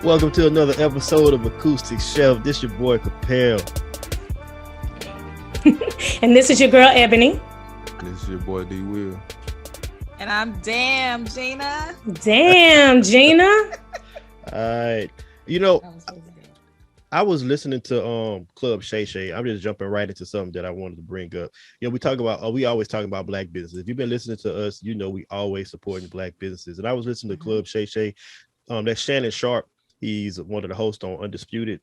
Welcome to another episode of Acoustic Shelf. This your boy Capel. And this is your girl Ebony. This is your boy D Will. And I'm Damn Gina. Damn, Gina. All right. I was listening to Club Shay Shay. I'm just jumping right into something that I wanted to bring up. We always talk about black businesses. If you've been listening to us, we always supporting black businesses. And I was listening to Club Shay Shay. That's Shannon Sharp. He's one of the hosts on Undisputed,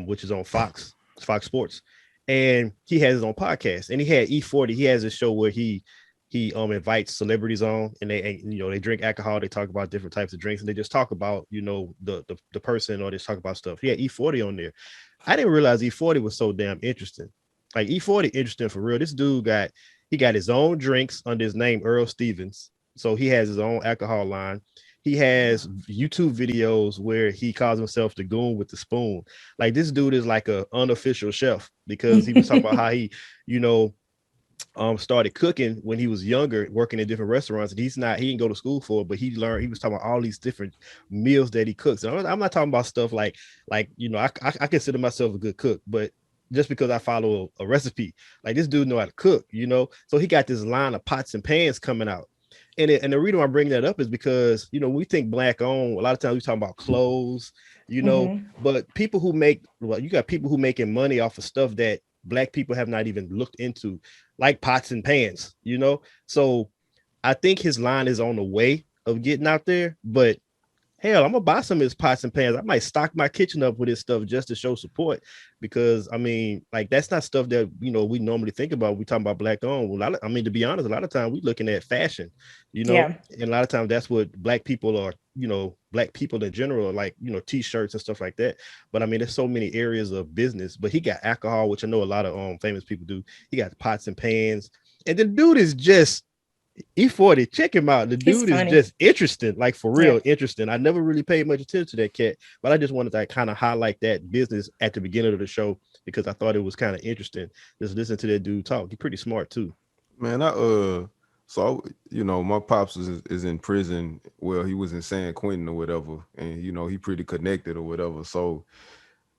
which is on Fox Sports, and he has his own podcast. And he had E-40. He has a show where he invites celebrities on, and they drink alcohol. They talk about different types of drinks, and they just talk about the person, or just talk about stuff. He had E-40 on there. I didn't realize E-40 was so damn interesting. Like E-40 interesting for real. This dude got his own drinks under his name Earl Stevens, so he has his own alcohol line. He has YouTube videos where he calls himself the goon with the spoon. Like, this dude is like an unofficial chef, because he was talking about how he, started cooking when he was younger, working in different restaurants. And he didn't go to school for it, but he was talking about all these different meals that he cooks. And I'm not talking about stuff like I consider myself a good cook, but just because I follow a recipe, like, this dude know how to cook, So he got this line of pots and pans coming out. And the reason I bring that up is because, we think black owned, a lot of times we talk about clothes, but people who you got people who making money off of stuff that black people have not even looked into, like pots and pans, So I think his line is on the way of getting out there, but hell, I'm gonna buy some of his pots and pans. I might stock my kitchen up with his stuff just to show support, because that's not stuff that we normally think about when we talk about black owned. Well, to be honest, a lot of times we looking at fashion, and a lot of times that's what black people are, black people in general are like, t-shirts and stuff like that. But there's so many areas of business. But he got alcohol, which I know a lot of famous people do. He got pots and pans, and the dude is just E-40. Check him out. The dude is just interesting, like, for real interesting. I never really paid much attention to that cat, but I just wanted to kind of highlight that business at the beginning of the show, because I thought it was kind of interesting. Just listen to that dude talk. He's pretty smart too. Man, my pops is in prison. Well, he was in San Quentin or whatever, and he pretty connected or whatever. So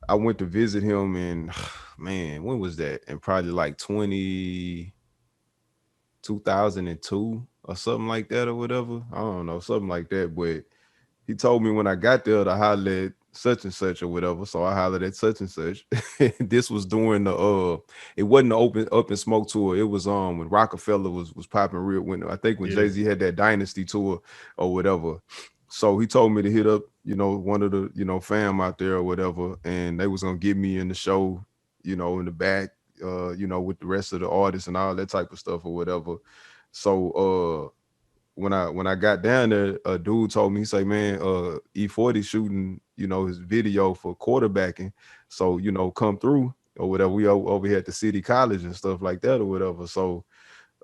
I went to visit him, and man, when was that? And probably like 2002 or something like that or whatever. I don't know, something like that. But he told me when I got there to holler at such and such or whatever. So I hollered at such and such. This was during the it wasn't the open Up and Smoke tour. It was when Rockefeller was popping real, when I think when Jay-Z had that Dynasty tour or whatever. So he told me to hit up, one of the, fam out there or whatever, and they was gonna get me in the show, in the back, with the rest of the artists and all that type of stuff or whatever. So when I got down there, a dude told me, he say, man, E-40 shooting, his video for quarterbacking. So, come through or whatever. We over here at the city college and stuff like that or whatever. So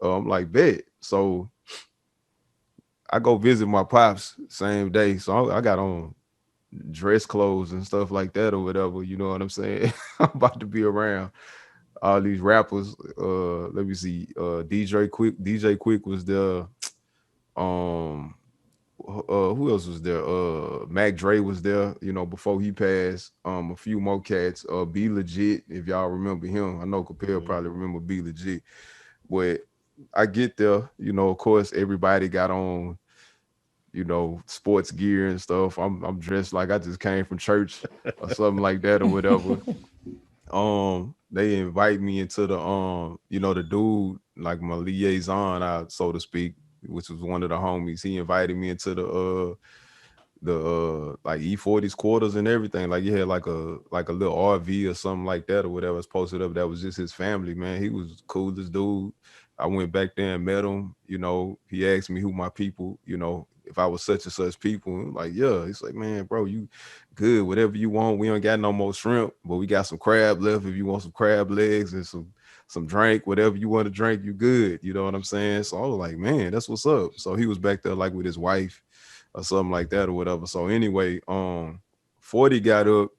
I'm like, bet. So I go visit my pops same day. So I got on dress clothes and stuff like that or whatever. You know what I'm saying? I'm about to be around all these rappers. Let me see. DJ Quick was there. Who else was there? Mac Dre was there, before he passed. A few more cats. Be Legit, if y'all remember him. I know Capel probably remember Be Legit. But I get there, of course everybody got on, sports gear and stuff. I'm dressed like I just came from church or something like that or whatever. They invite me into the the dude, like my liaison out, so to speak, which was one of the homies. He invited me into the like E-40's quarters and everything. Like, he had like a little RV or something like that or whatever. It's posted up. That was just his family, man. He was the coolest dude. I went back there and met him. He asked me who my people, if I was such and such people. I'm like, yeah. He's like, man, bro, you good, whatever you want. We don't got no more shrimp, but we got some crab left. If you want some crab legs and some drink, whatever you want to drink, you good. You know what I'm saying? So I was like, man, that's what's up. So he was back there like with his wife or something like that or whatever. So anyway, 40 got up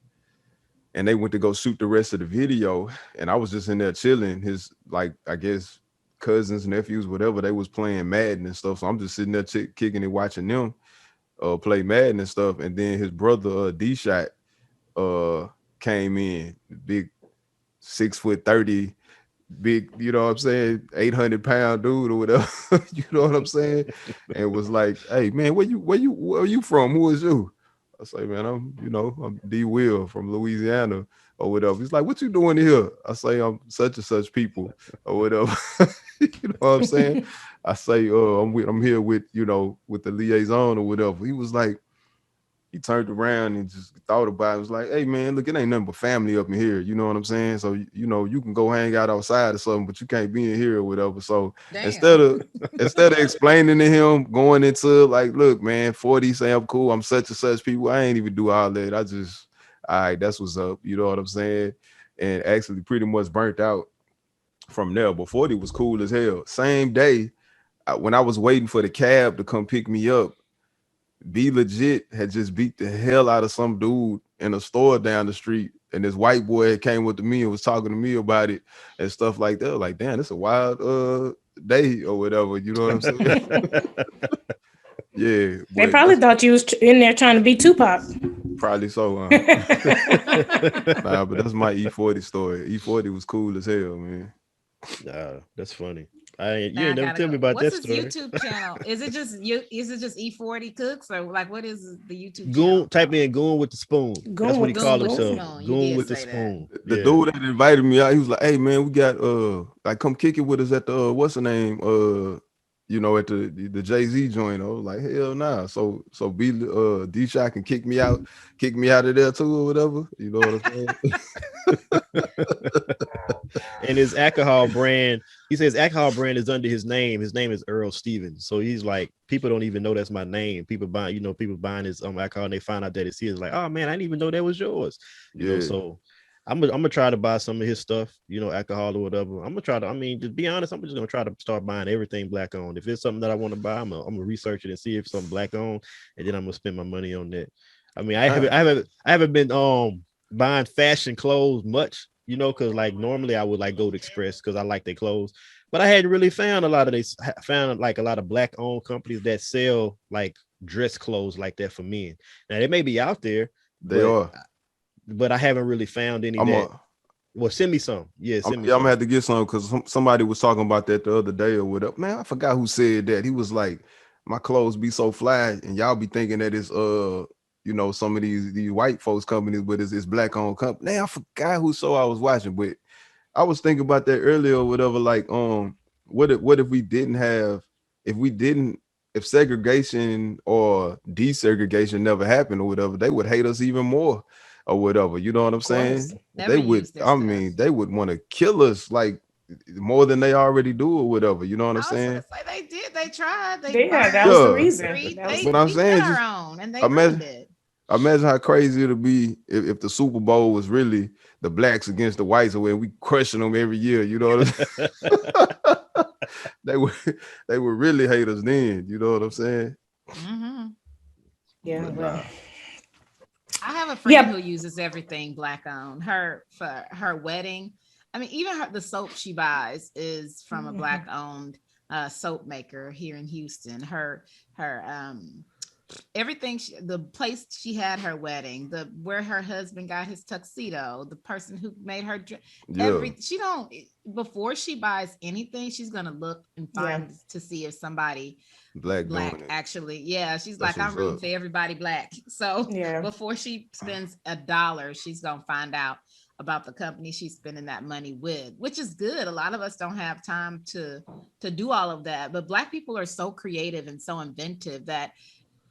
and they went to go shoot the rest of the video, and I was just in there chilling. His, like, I guess cousins, nephews, whatever, they was playing Madden and stuff. So I'm just sitting there kicking it, watching them. play Madden and stuff. And then his brother D-Shot came in, big 6'30", big, you know what I'm saying, 800-pound dude or whatever, you know what I'm saying, and was like, "Hey man, where you from? Who is you?" I say, "Man, I'm D Will from Louisiana or whatever." He's like, "What you doing here?" I say, "I'm such and such people or whatever." You know what I'm saying? I say, I'm here with, with the liaison or whatever. He was like, he turned around and just thought about it. Was like, "Hey man, look, it ain't nothing but family up in here." You know what I'm saying? So, you can go hang out outside or something, but you can't be in here or whatever. So Damn. instead of explaining to him, going into like, "Look, man, 40 say I'm cool. I'm such and such people. I ain't even do all that. I just, all right, that's what's up." You know what I'm saying? And actually pretty much burnt out from there. But 40 was cool as hell. Same day, when I was waiting for the cab to come pick me up, Be Legit had just beat the hell out of some dude in a store down the street, and this white boy came up to me and was talking to me about it and stuff like that. Like, damn, it's a wild day or whatever. You know what I'm saying? Yeah, They but probably that's thought you was in there trying to be Tupac. probably so. Nah, but that's my E-40 story. E-40 was cool as hell, man. Nah, that's funny. You Now ain't I never gotta tell me go. about What's that his story. YouTube channel? Is it just you? Is it just E-40 Cooks, or like what is the YouTube channel Goon, type called? in "Goon with the Spoon." That's Going what with he the Goon called with the spoon. himself. Spoon. You Goon did with the say that. Spoon. The Yeah. dude that invited me out, he was like, "Hey man, we got like come kick it with us at the what's the name? At the Jay-Z joint." I was like, "Hell nah." So B D-Shot can kick me out of there too or whatever. You know what I'm saying? And his alcohol brand, he says alcohol brand is under his name. His name is Earl Stevens. So he's like, people don't even know that's my name. People buying his alcohol and they find out that it's his. Like, oh man, I didn't even know that was yours. Yeah. So I'm gonna try to buy some of his stuff, alcohol or whatever. I'm gonna try to, to be honest, I'm just gonna try to start buying everything black owned. If it's something that I want to buy, I'm gonna research it and see if it's something black owned, and then I'm gonna spend my money on that. I mean, I haven't been buying fashion clothes much, because like normally I would like go to Express because I like their clothes, but I hadn't really found like a lot of black owned companies that sell like dress clothes like that for men. Now they may be out there, They but are. I haven't really found any I'm that. a Well, send me some. Yeah, I'm, send me yeah, I'm gonna some. have to get some because somebody was talking about that the other day or whatever. Man, I forgot who said that. He was like, "My clothes be so fly, and y'all be thinking that it's some of these white folks companies, but it's black owned company." Man, I forgot who show I was watching, but I was thinking about that earlier or whatever. Like, what if we didn't have, if we didn't, if segregation or desegregation never happened or whatever, they would hate us even more or whatever. You know what I'm Of course. saying? Never They would. use their I stuff. mean, they would want to kill us like more than they already do or whatever. You know what I'm I was gonna saying? say they did. They tried. They Yeah, burned that up was the on Yeah, the reason. street. That was but They I'm we did saying our just own, and they ruined imagine. it. Imagine how crazy it'll be if the Super Bowl was really the blacks against the whites, or we crushing them every year. You know what I'm they would they would really hate us then. You know what I'm saying? Hmm. yeah, But well. nah, I have a friend who Yep. uses everything black owned. Her for her wedding. I mean, even the soap she buys is from a black owned soap maker here in Houston. Her everything the place she had her wedding, the where her husband got his tuxedo, the person who made her yeah, every she don't before she buys anything, she's gonna look and Yeah. find to see if somebody black doing black it. actually, yeah, she's That's like, what's I'm rooting up. for everybody black. So Yeah. before she spends $1, she's gonna find out about the company she's spending that money with, which is good. A lot of us don't have time to do all of that, but black people are so creative and so inventive that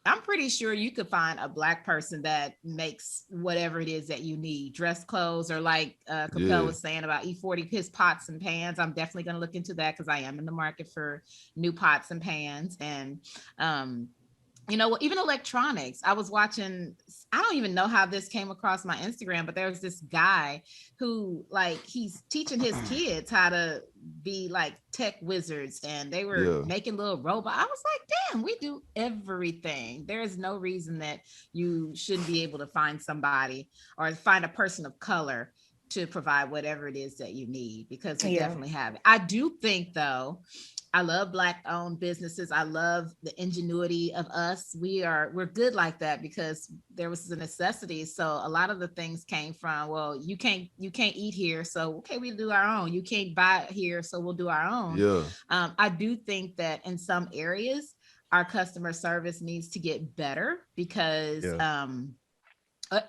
I'm pretty sure you could find a black person that makes whatever it is that you need, dress clothes, or like Capel Yeah, was saying about E-40, his pots and pans. I'm definitely going to look into that because I am in the market for new pots and pans. And um, even electronics. I was watching, I don't even know how this came across my Instagram, but there was this guy who, like, he's teaching his kids how to be like tech wizards, and they were yeah, making little robots. I was like, damn, we do everything. There is no reason that you shouldn't be able to find somebody or find a person of color to provide whatever it is that you need, because we Yeah. definitely have it. I do think though, I love Black owned businesses. I love the ingenuity of us. We're good like that because there was a necessity. So a lot of the things came from, well, you can't eat here, so okay, we do our own. You can't buy it here, so we'll do our own. Yeah. I do think that in some areas our customer service needs to get better because Yeah.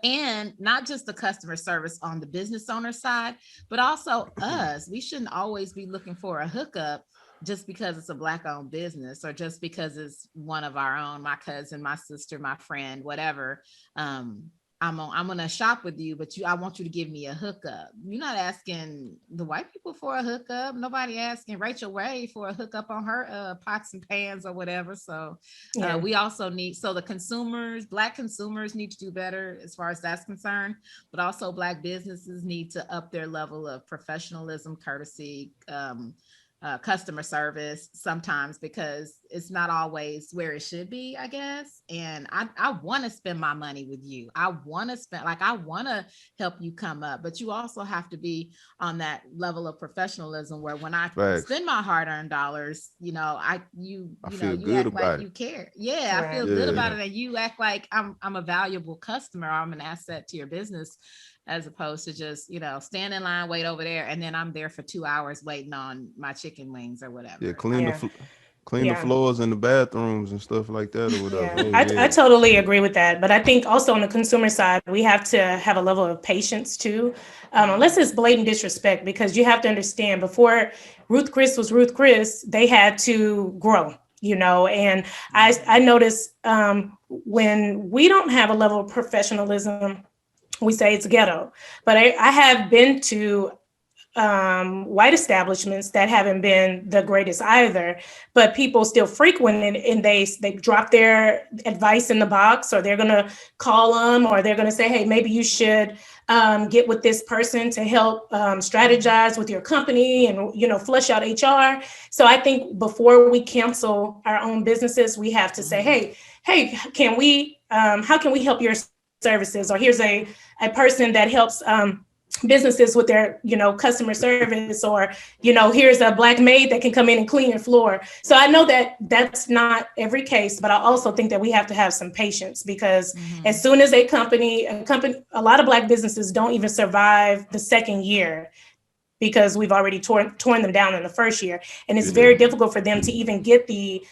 and not just the customer service on the business owner side, but also us. We shouldn't always be looking for a hookup just because it's a Black owned business or just because it's one of our own, my cousin, my sister, my friend, whatever. I'm gonna shop with you, but I want you to give me a hookup. You're not asking the white people for a hookup. Nobody asking Rachel Ray for a hookup on her pots and pans or whatever. So Yeah. we also need, so the consumers, Black consumers need to do better as far as that's concerned, but also Black businesses need to up their level of professionalism, courtesy, customer service sometimes, because it's not always where it should be, I guess. And I want to spend my money with you. I want to help you come up, but you also have to be on that level of professionalism where when I Facts. spend my hard-earned dollars, you feel you good act about like it. you care. Yeah, I Right. feel good Yeah. about it, and you act like I'm a valuable customer. I'm an asset to your business, as opposed to just, stand in line, wait over there, and then I'm there for 2 hours waiting on my chicken wings or whatever. Yeah, clean Yeah. clean the Yeah. floors in the bathrooms and stuff like that or whatever. Yeah, Oh, I yeah. totally agree with that. But I think also on the consumer side, we have to have a level of patience too, unless it's blatant disrespect, because you have to understand before Ruth Chris was Ruth Chris, they had to grow, and I notice when we don't have a level of professionalism, we say it's ghetto. But I have been to white establishments that haven't been the greatest either, but people still frequent it, and they drop their advice in the box, or they're gonna call them, or they're gonna say, hey, maybe you should get with this person to help strategize with your company and flush out HR. So I think before we cancel our own businesses, we have to say, hey, can we? How can we help your services? Or here's a person that helps. Businesses with their customer service, or here's a Black maid that can come in and clean your floor. So I know that that's not every case, but I also think that we have to have some patience, because as soon as a company, a lot of Black businesses don't even survive the second year, because we've already torn them down in the first year, and it's very difficult for them to even get the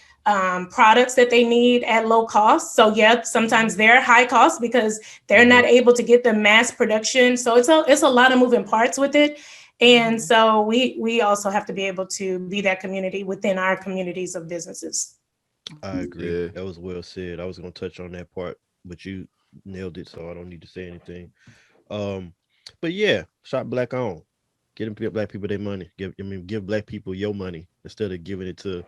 products that they need at low cost. So yeah, sometimes they're high cost because they're not able to get the mass production. So it's a lot of moving parts with it. And so we also have to be able to be that community within our communities of businesses. I agree. Yeah. That was well said. I was gonna touch on that part, but you nailed it, so I don't need to say anything. Um, but yeah, shop Black on. Get them Black people their money. Give Black people your money instead of giving it to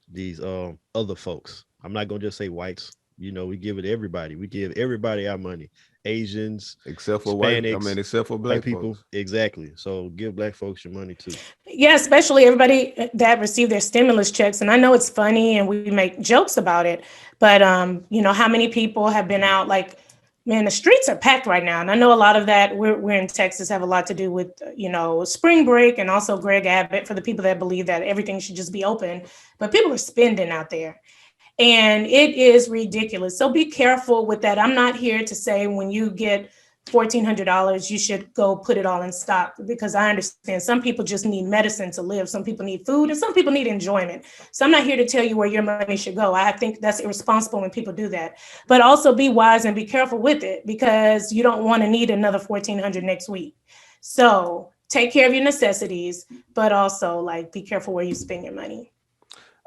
these other folks. I'm not gonna just say whites. We give it to everybody. We give everybody our money. Asians, Except for Hispanics, except for Black Black people. folks. Exactly. So give Black folks your money too. Yeah, especially everybody that received their stimulus checks. And I know it's funny and we make jokes about it, but how many people have been out, like, man, the streets are packed right now. And I know a lot of that, we're in Texas, have a lot to do with, spring break, and also Greg Abbott, for the people that believe that everything should just be open. But people are spending out there. And it is ridiculous. So be careful with that. I'm not here to say when you get $1,400, you should go put it all in stock, because I understand some people just need medicine to live. Some people need food, and some people need enjoyment. So I'm not here to tell you where your money should go. I think that's irresponsible when people do that. But also be wise and be careful with it, because you don't want to need another $1,400 next week. So take care of your necessities, but also be careful where you spend your money.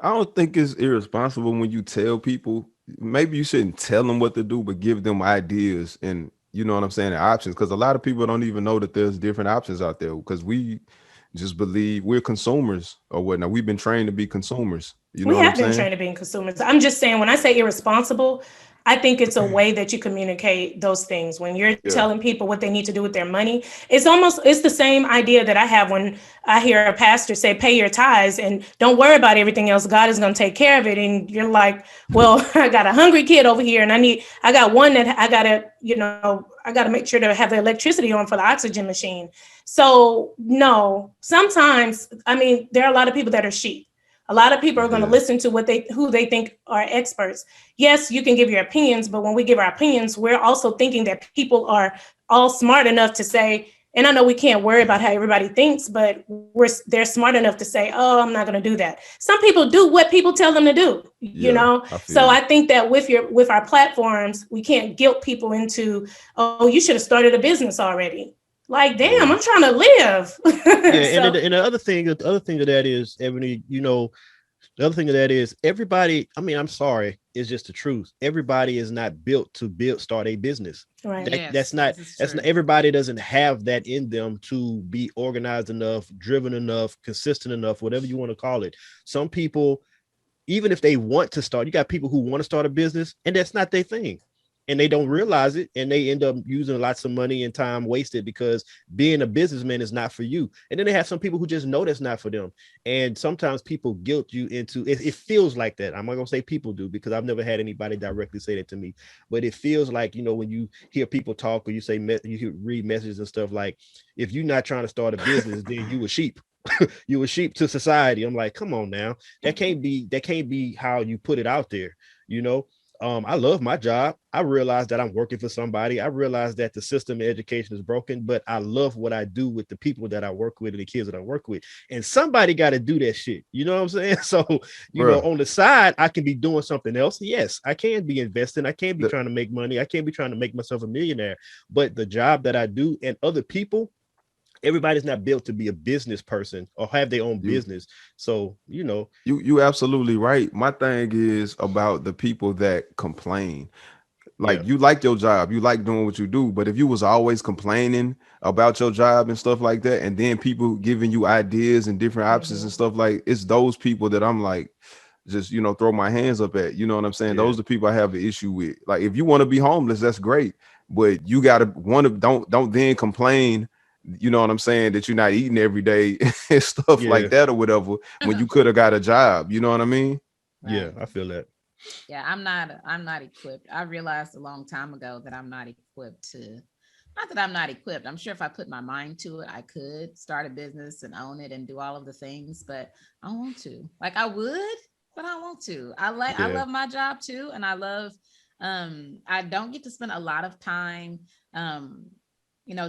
I don't think it's irresponsible when you tell people. Maybe you shouldn't tell them what to do, but give them ideas and, you know what I'm saying, the options. Because a lot of people don't even know that there's different options out there, because we just believe we're consumers or whatnot. We've been trained to be consumers. You know We what I'm have been saying? trained to be consumers. I'm just saying, when I say irresponsible, I think it's a way that you communicate those things when you're telling people what they need to do with their money. It's the same idea that I have when I hear a pastor say, pay your tithes and don't worry about everything else. God is going to take care of it. And you're like, well, I got a hungry kid over here and I got one that I got to, I got to make sure to have the electricity on for the oxygen machine. So no, sometimes, I mean, there are a lot of people that are sheep. A lot of people are going to listen to who they think are experts. Yes, you can give your opinions, but when we give our opinions, we're also thinking that people are all smart enough to say, and I know we can't worry about how everybody thinks, but they're smart enough to say, oh, I'm not going to do that. Some people do what people tell them to do, you know? So I think that with our platforms, we can't guilt people into, oh, you should have started a business already. Like, damn, I'm trying to live. And the other thing of that is, Ebony, the other thing of that is everybody, I mean, I'm sorry, it's just the truth. Everybody is not built to start a business. Right. That's not everybody doesn't have that in them to be organized enough, driven enough, consistent enough, whatever you want to call it. Some people, even if they want to start, you got people who want to start a business and that's not their thing. And they don't realize it, and they end up using lots of money and time wasted because being a businessman is not for you. And then they have some people who just know that's not for them. And sometimes people guilt you into it. It feels like that. I'm not gonna say people do because I've never had anybody directly say that to me, but it feels like, when you hear people talk or you say you read messages and stuff like, if you're not trying to start a business, then you a sheep. You a sheep to society. I'm like, come on now, that can't be how you put it out there. I love my job. I realize that I'm working for somebody. I realize that the system of education is broken, but I love what I do with the people that I work with and the kids that I work with. And somebody got to do that shit. You know what I'm saying? So, on the side, I can be doing something else. Yes, I can be investing. I can't be trying to make money. I can't be trying to make myself a millionaire. But the job that I do and other people, everybody's not built to be a business person or have their own business. So, you absolutely right. My thing is about the people that complain. Like, you like your job, you like doing what you do, but if you was always complaining about your job and stuff like that, and then people giving you ideas and different options and stuff, like, it's those people that I'm like, just throw my hands up at. You know what I'm saying? Those are the people I have an issue with. Like, if you want to be homeless, that's great, but you gotta don't then complain, you know what I'm saying, that you're not eating every day and stuff like that or whatever, when you could have got a job. You know what I mean? Yeah, I feel that. Yeah, I'm not equipped. I realized a long time ago that I'm not equipped to, not that I'm not equipped. I'm sure if I put my mind to it, I could start a business and own it and do all of the things, but I don't want to. Like, I would, but I don't want to. I love my job too. And I love, I don't get to spend a lot of time,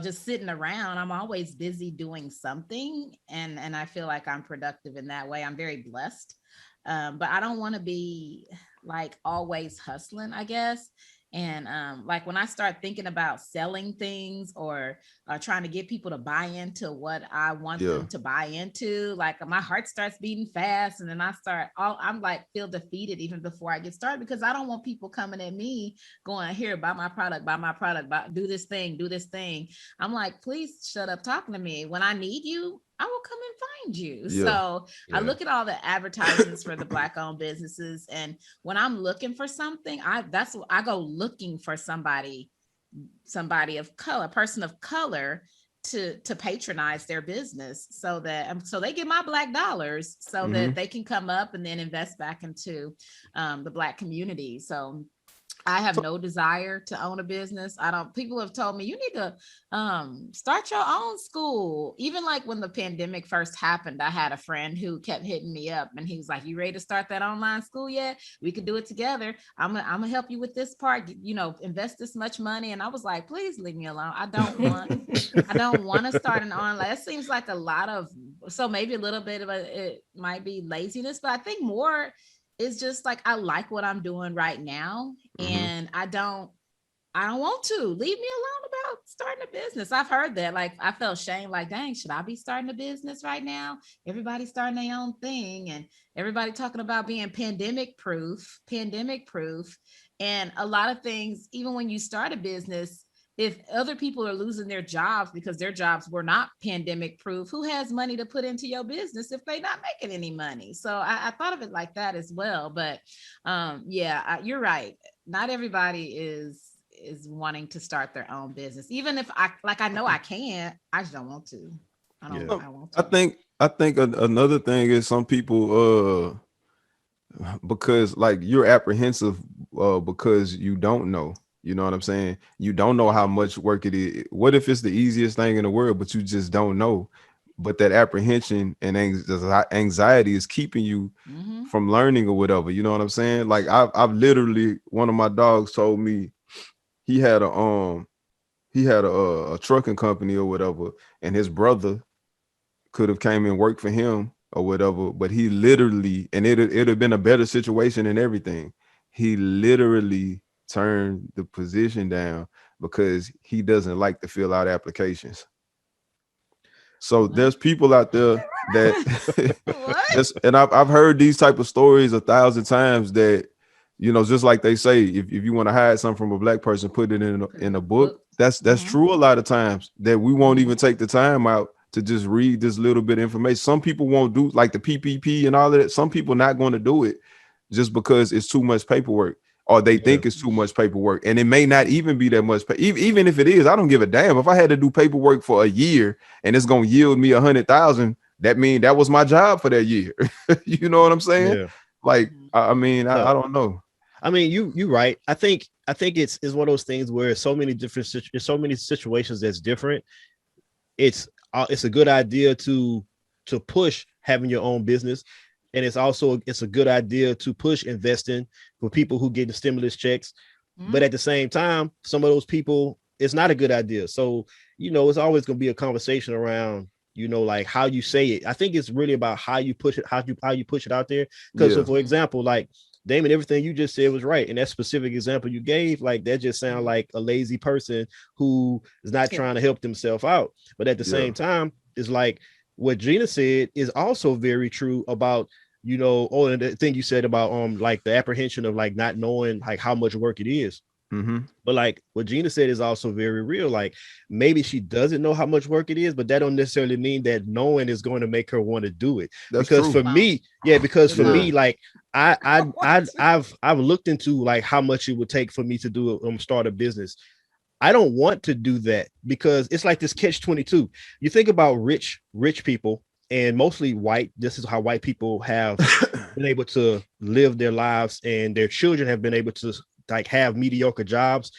just sitting around. I'm always busy doing something. And I feel like I'm productive in that way. I'm very blessed. But I don't want to be like always hustling, I guess. And like when I start thinking about selling things or trying to get people to buy into what I want them to buy into, like my heart starts beating fast, and then I'm like feel defeated even before I get started, because I don't want people coming at me going, here, buy my product, do this thing. I'm like, please shut up talking to me. When I need you, I will come and find you. So I look at all the advertisements for the Black owned businesses. And when I'm looking for something, I go looking for somebody of color, person of color, to patronize their business, so they get my Black dollars, so that they can come up and then invest back into the Black community. So I have no desire to own a business. People have told me, you need to start your own school. Even like when the pandemic first happened, I had a friend who kept hitting me up, and he was like, you ready to start that online school yet? We could do it together. I'm gonna help you with this part, invest this much money. And I was like, please leave me alone. I don't want to start an online. It seems like a lot of, so maybe a little bit of it might be laziness, but I think more, it's just like, I like what I'm doing right now. And I don't want to. Leave me alone about starting a business. I've heard that. Like, I felt shame, like, dang, should I be starting a business right now? Everybody's starting their own thing, and everybody talking about being pandemic proof. And a lot of things, even when you start a business, if other people are losing their jobs because their jobs were not pandemic proof, who has money to put into your business if they're not making any money? So I thought of it like that as well. But you're right. Not everybody is wanting to start their own business. Even if I know I can, I just don't want to. I want to. I think another thing is some people because like you're apprehensive because you don't know. You know what I'm saying? You don't know how much work it is. What if it's the easiest thing in the world, but you just don't know? But that apprehension and anxiety is keeping you from learning or whatever. You know what I'm saying? Like I've literally, one of my dogs told me he had a trucking company or whatever, and his brother could have came and worked for him or whatever, but he literally, and it'd have been a better situation and everything. He literally turned the position down because he doesn't like to fill out applications. So there's people out there that and I've heard these type of stories 1,000 times that, you know, just like they say, if you want to hide something from a black person, put it in a book. That's true a lot of times, that we won't even take the time out to just read this little bit of information. Some people won't do like the PPP and all of that. Some people not going to do it just because it's too much paperwork, or they think it's too much paperwork, and it may not even be that much. Even if it is, I don't give a damn. If I had to do paperwork for a year and it's gonna yield me 100,000, that means that was my job for that year. You know what I'm saying? Yeah. Like, I mean, I don't know. I mean, you're right. I think it's one of those things where there's so many situations that's different. It's a good idea to push having your own business, and it's a good idea to push investing for people who get the stimulus checks. But at the same time, some of those people, it's not a good idea. So, you know, it's always going to be a conversation around, you know, like how you say it. I think it's really about how you push it, how you push it out there. Because so for example, like Damon, everything you just said was right. And that specific example you gave, like that just sounds like a lazy person who is not trying to help themselves out. But at the same time, it's like what Gina said is also very true about, you know, and the thing you said about like the apprehension of like not knowing like how much work it is. But like what Gina said is also very real. Like maybe she doesn't know how much work it is, but that don't necessarily mean that knowing is going to make her want to do it. That's because true. For me, me, like I've looked into like how much it would take for me to do start a business. I don't want to do that because it's like this catch-22. You think about rich people, and mostly white. This is how white people have been able to live their lives, and their children have been able to like have mediocre jobs,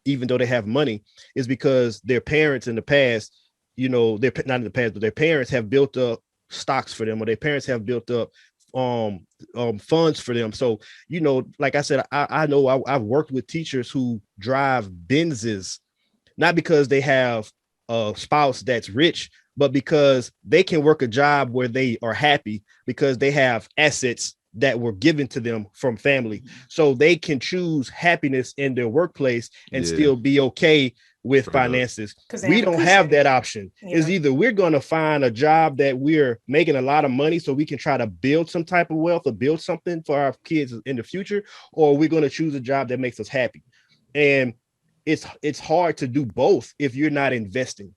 even though they have money, is because their parents in the past, you know, they're not in the past, but their parents have built up stocks for them, or their parents have built up funds for them. So, you know, like I said, I know I've worked with teachers who drive Benzes, not because they have a spouse that's rich, but because they can work a job where they are happy because they have assets that were given to them from family. So they can choose happiness in their workplace and still be okay with finances. We don't have that option. It's either we're going to find a job that we're making a lot of money so we can try to build some type of wealth or build something for our kids in the future, or we're going to choose a job that makes us happy. And it's hard to do both if you're not investing.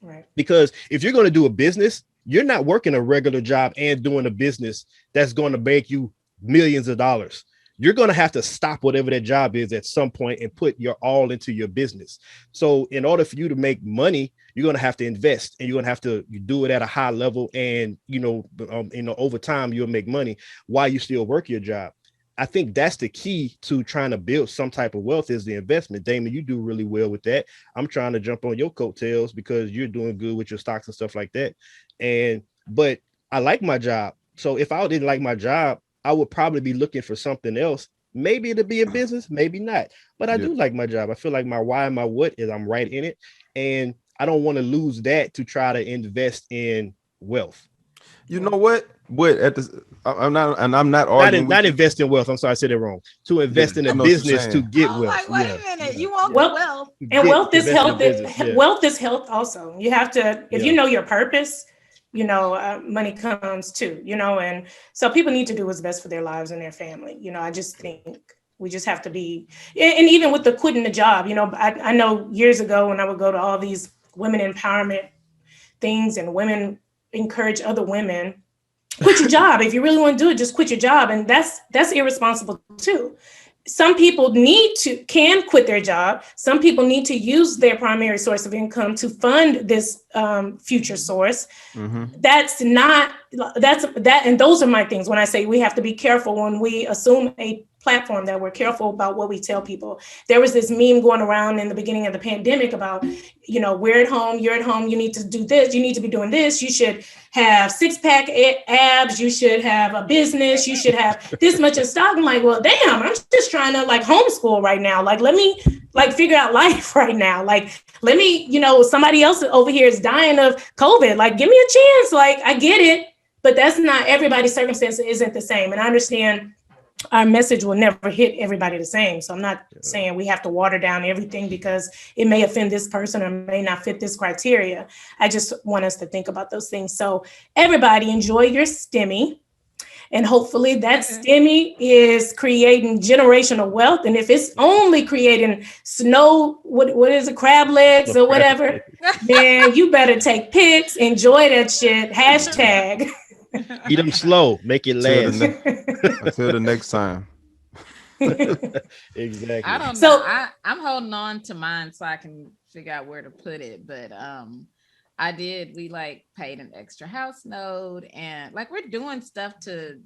Right. Because if you're going to do a business, you're not working a regular job and doing a business that's going to make you millions of dollars. You're going to have to stop whatever that job is at some point and put your all into your business. So in order for you to make money, you're going to have to invest, and you're going to have to do it at a high level. And, you know, over time, you'll make money while you still work your job. I think that's the key to trying to build some type of wealth, is the investment. Damon, you do really well with that. I'm trying to jump on your coattails because you're doing good with your stocks and stuff like that. But I like my job. So if I didn't like my job, I would probably be looking for something else. Maybe it'll be a business, maybe not. But I do like my job. I feel like my why and my what is I'm right in it. And I don't want to lose that to try to invest in wealth. You know what? But I'm not arguing. Not invest in wealth. I'm sorry, I said it wrong. To invest in a business to get wealth. Like, wait a minute, you want wealth? And wealth is health. Wealth is health also. You have to, if you know your purpose, you know, money comes too. You know, and so people need to do what's best for their lives and their family. You know, I just think We just have to be, and even with the quitting the job, I know years ago when I would go to all these women empowerment things and women encourage other women, quit your job. If you really want to do it, just quit your job. And that's irresponsible too. Some people can quit their job. Some people need to use their primary source of income to fund this future source. Mm-hmm. And those are my things when I say we have to be careful when we assume a platform, that we're careful about what we tell people. There was this meme going around in the beginning of the pandemic about, we're at home, you're at home, you need to do this, you need to be doing this, you should have 6-pack abs, you should have a business, you should have this much in stock. I'm like, well, damn, I'm just trying to homeschool right now. Let me figure out life right now. Let me, somebody else over here is dying of COVID. Give me a chance. I get it, but that's not, everybody's circumstance isn't the same. And I understand our message will never hit everybody the same. So I'm not saying we have to water down everything because it may offend this person or may not fit this criteria. I just want us to think about those things. So everybody enjoy your STEMI. And hopefully that STEMI is creating generational wealth. And if it's only creating what is it, crab legs or whatever, then you better take pics, enjoy that shit, hashtag. Eat them slow, make it last. Until the next time. Exactly. I don't know. So I'm holding on to mine so I can figure out where to put it. But we paid an extra house note and we're doing stuff to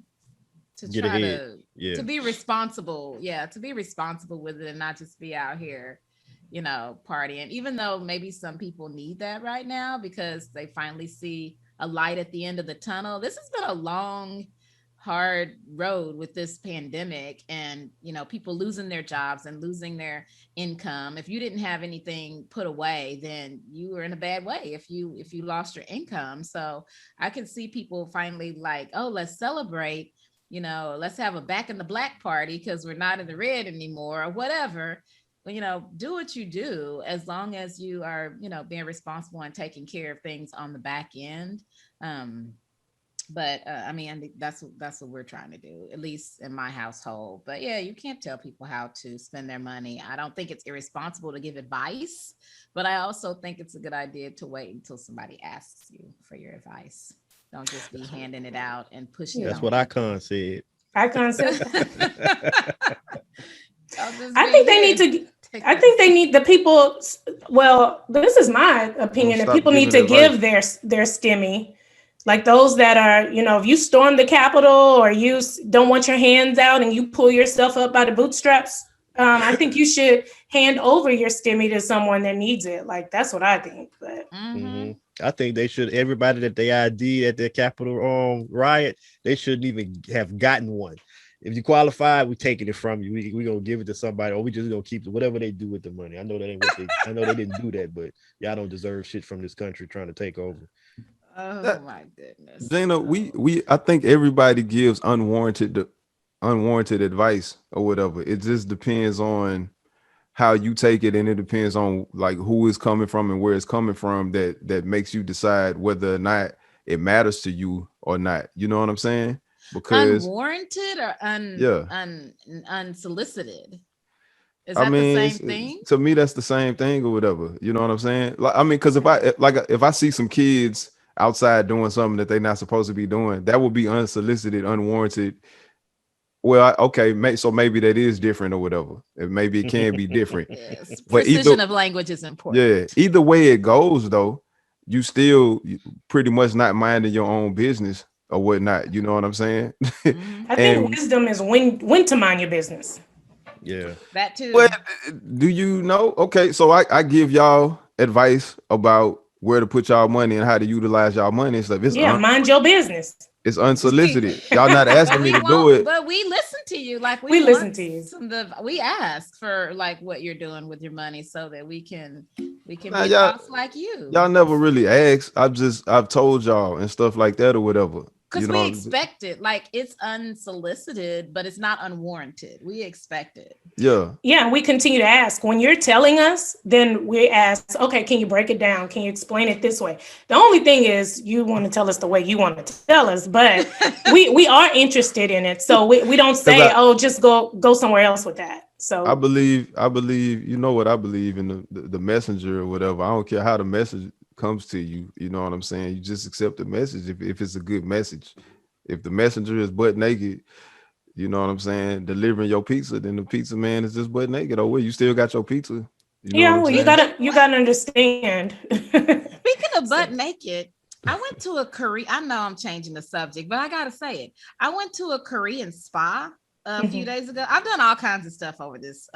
get try ahead. to be responsible. Yeah, to be responsible with it and not just be out here, partying. Even though maybe some people need that right now because they finally see a light at the end of the tunnel. This has been a long, hard road with this pandemic and, people losing their jobs and losing their income. If you didn't have anything put away, then you were in a bad way if you lost your income. So I can see people finally let's celebrate, let's have a back in the black party because we're not in the red anymore or whatever. Do what you do as long as you are, being responsible and taking care of things on the back end. But I mean, that's what we're trying to do, at least in my household. But yeah, you can't tell people how to spend their money. I don't think it's irresponsible to give advice, but I also think it's a good idea to wait until somebody asks you for your advice. Don't just be handing it out and pushing it. That's what Icon said. Icon said. I think they need the people. Well, this is my opinion that people need to give their STEMI, those that are, if you storm the Capitol or you don't want your hands out and you pull yourself up by the bootstraps, I think you should hand over your STEMI to someone that needs it. That's what I think. But I think they should. Everybody that they ID at the Capitol riot, they shouldn't even have gotten one. If you qualify, we're taking it from you. We gonna give it to somebody, or we just gonna keep it. Whatever they do with the money. I know that ain't what I know they didn't do that, but y'all don't deserve shit from this country trying to take over. Oh my goodness, Jana, I think everybody gives unwarranted advice or whatever. It just depends on how you take it, and it depends on who is coming from and where it's coming from. That makes you decide whether or not it matters to you or not. You know what I'm saying? Because unwarranted or unsolicited. Is that the same thing? To me, that's the same thing or whatever. You know what I'm saying? Because if I see some kids outside doing something that they're not supposed to be doing, that would be unsolicited, unwarranted. Well, okay, so maybe that is different or whatever. Maybe it can be different. Yes. But precision of language is important. Yeah. Either way it goes, though, you still pretty much not minding your own business or whatnot. You know what I'm saying? I think wisdom is when to mind your business. Yeah. That too. But do you know? Okay, so I give y'all advice about where to put y'all money and how to utilize y'all money and stuff. Mind your business. It's unsolicited. Y'all not asking me to do it. But we listen to you. We listen to you. We ask for what you're doing with your money so that we can be boss like you. Y'all never really ask. I've told y'all and stuff like that or whatever. Because You we know, expect it. Like, it's unsolicited, but it's not unwarranted. We expect it. yeah. Yeah, we continue to ask. When you're telling us, then we ask, okay, can you break it down? Can you explain it this way? The only thing is you want to tell us the way you want to tell us, but we are interested in it. So we don't say, oh, just go somewhere else with that. So I believe, you know what I believe in the messenger or whatever. I don't care how the message comes to you. You know what I'm saying? You just accept the message if it's a good message. If the messenger is butt naked, you know what I'm saying, delivering your pizza, then the pizza man is just butt naked. Oh, well, you still got your pizza. You know yeah, what I'm well, saying? you gotta understand. Speaking of butt naked, I went to a Korean. I know I'm changing the subject, but I gotta say it. I went to a Korean spa a few days ago. I've done all kinds of stuff over this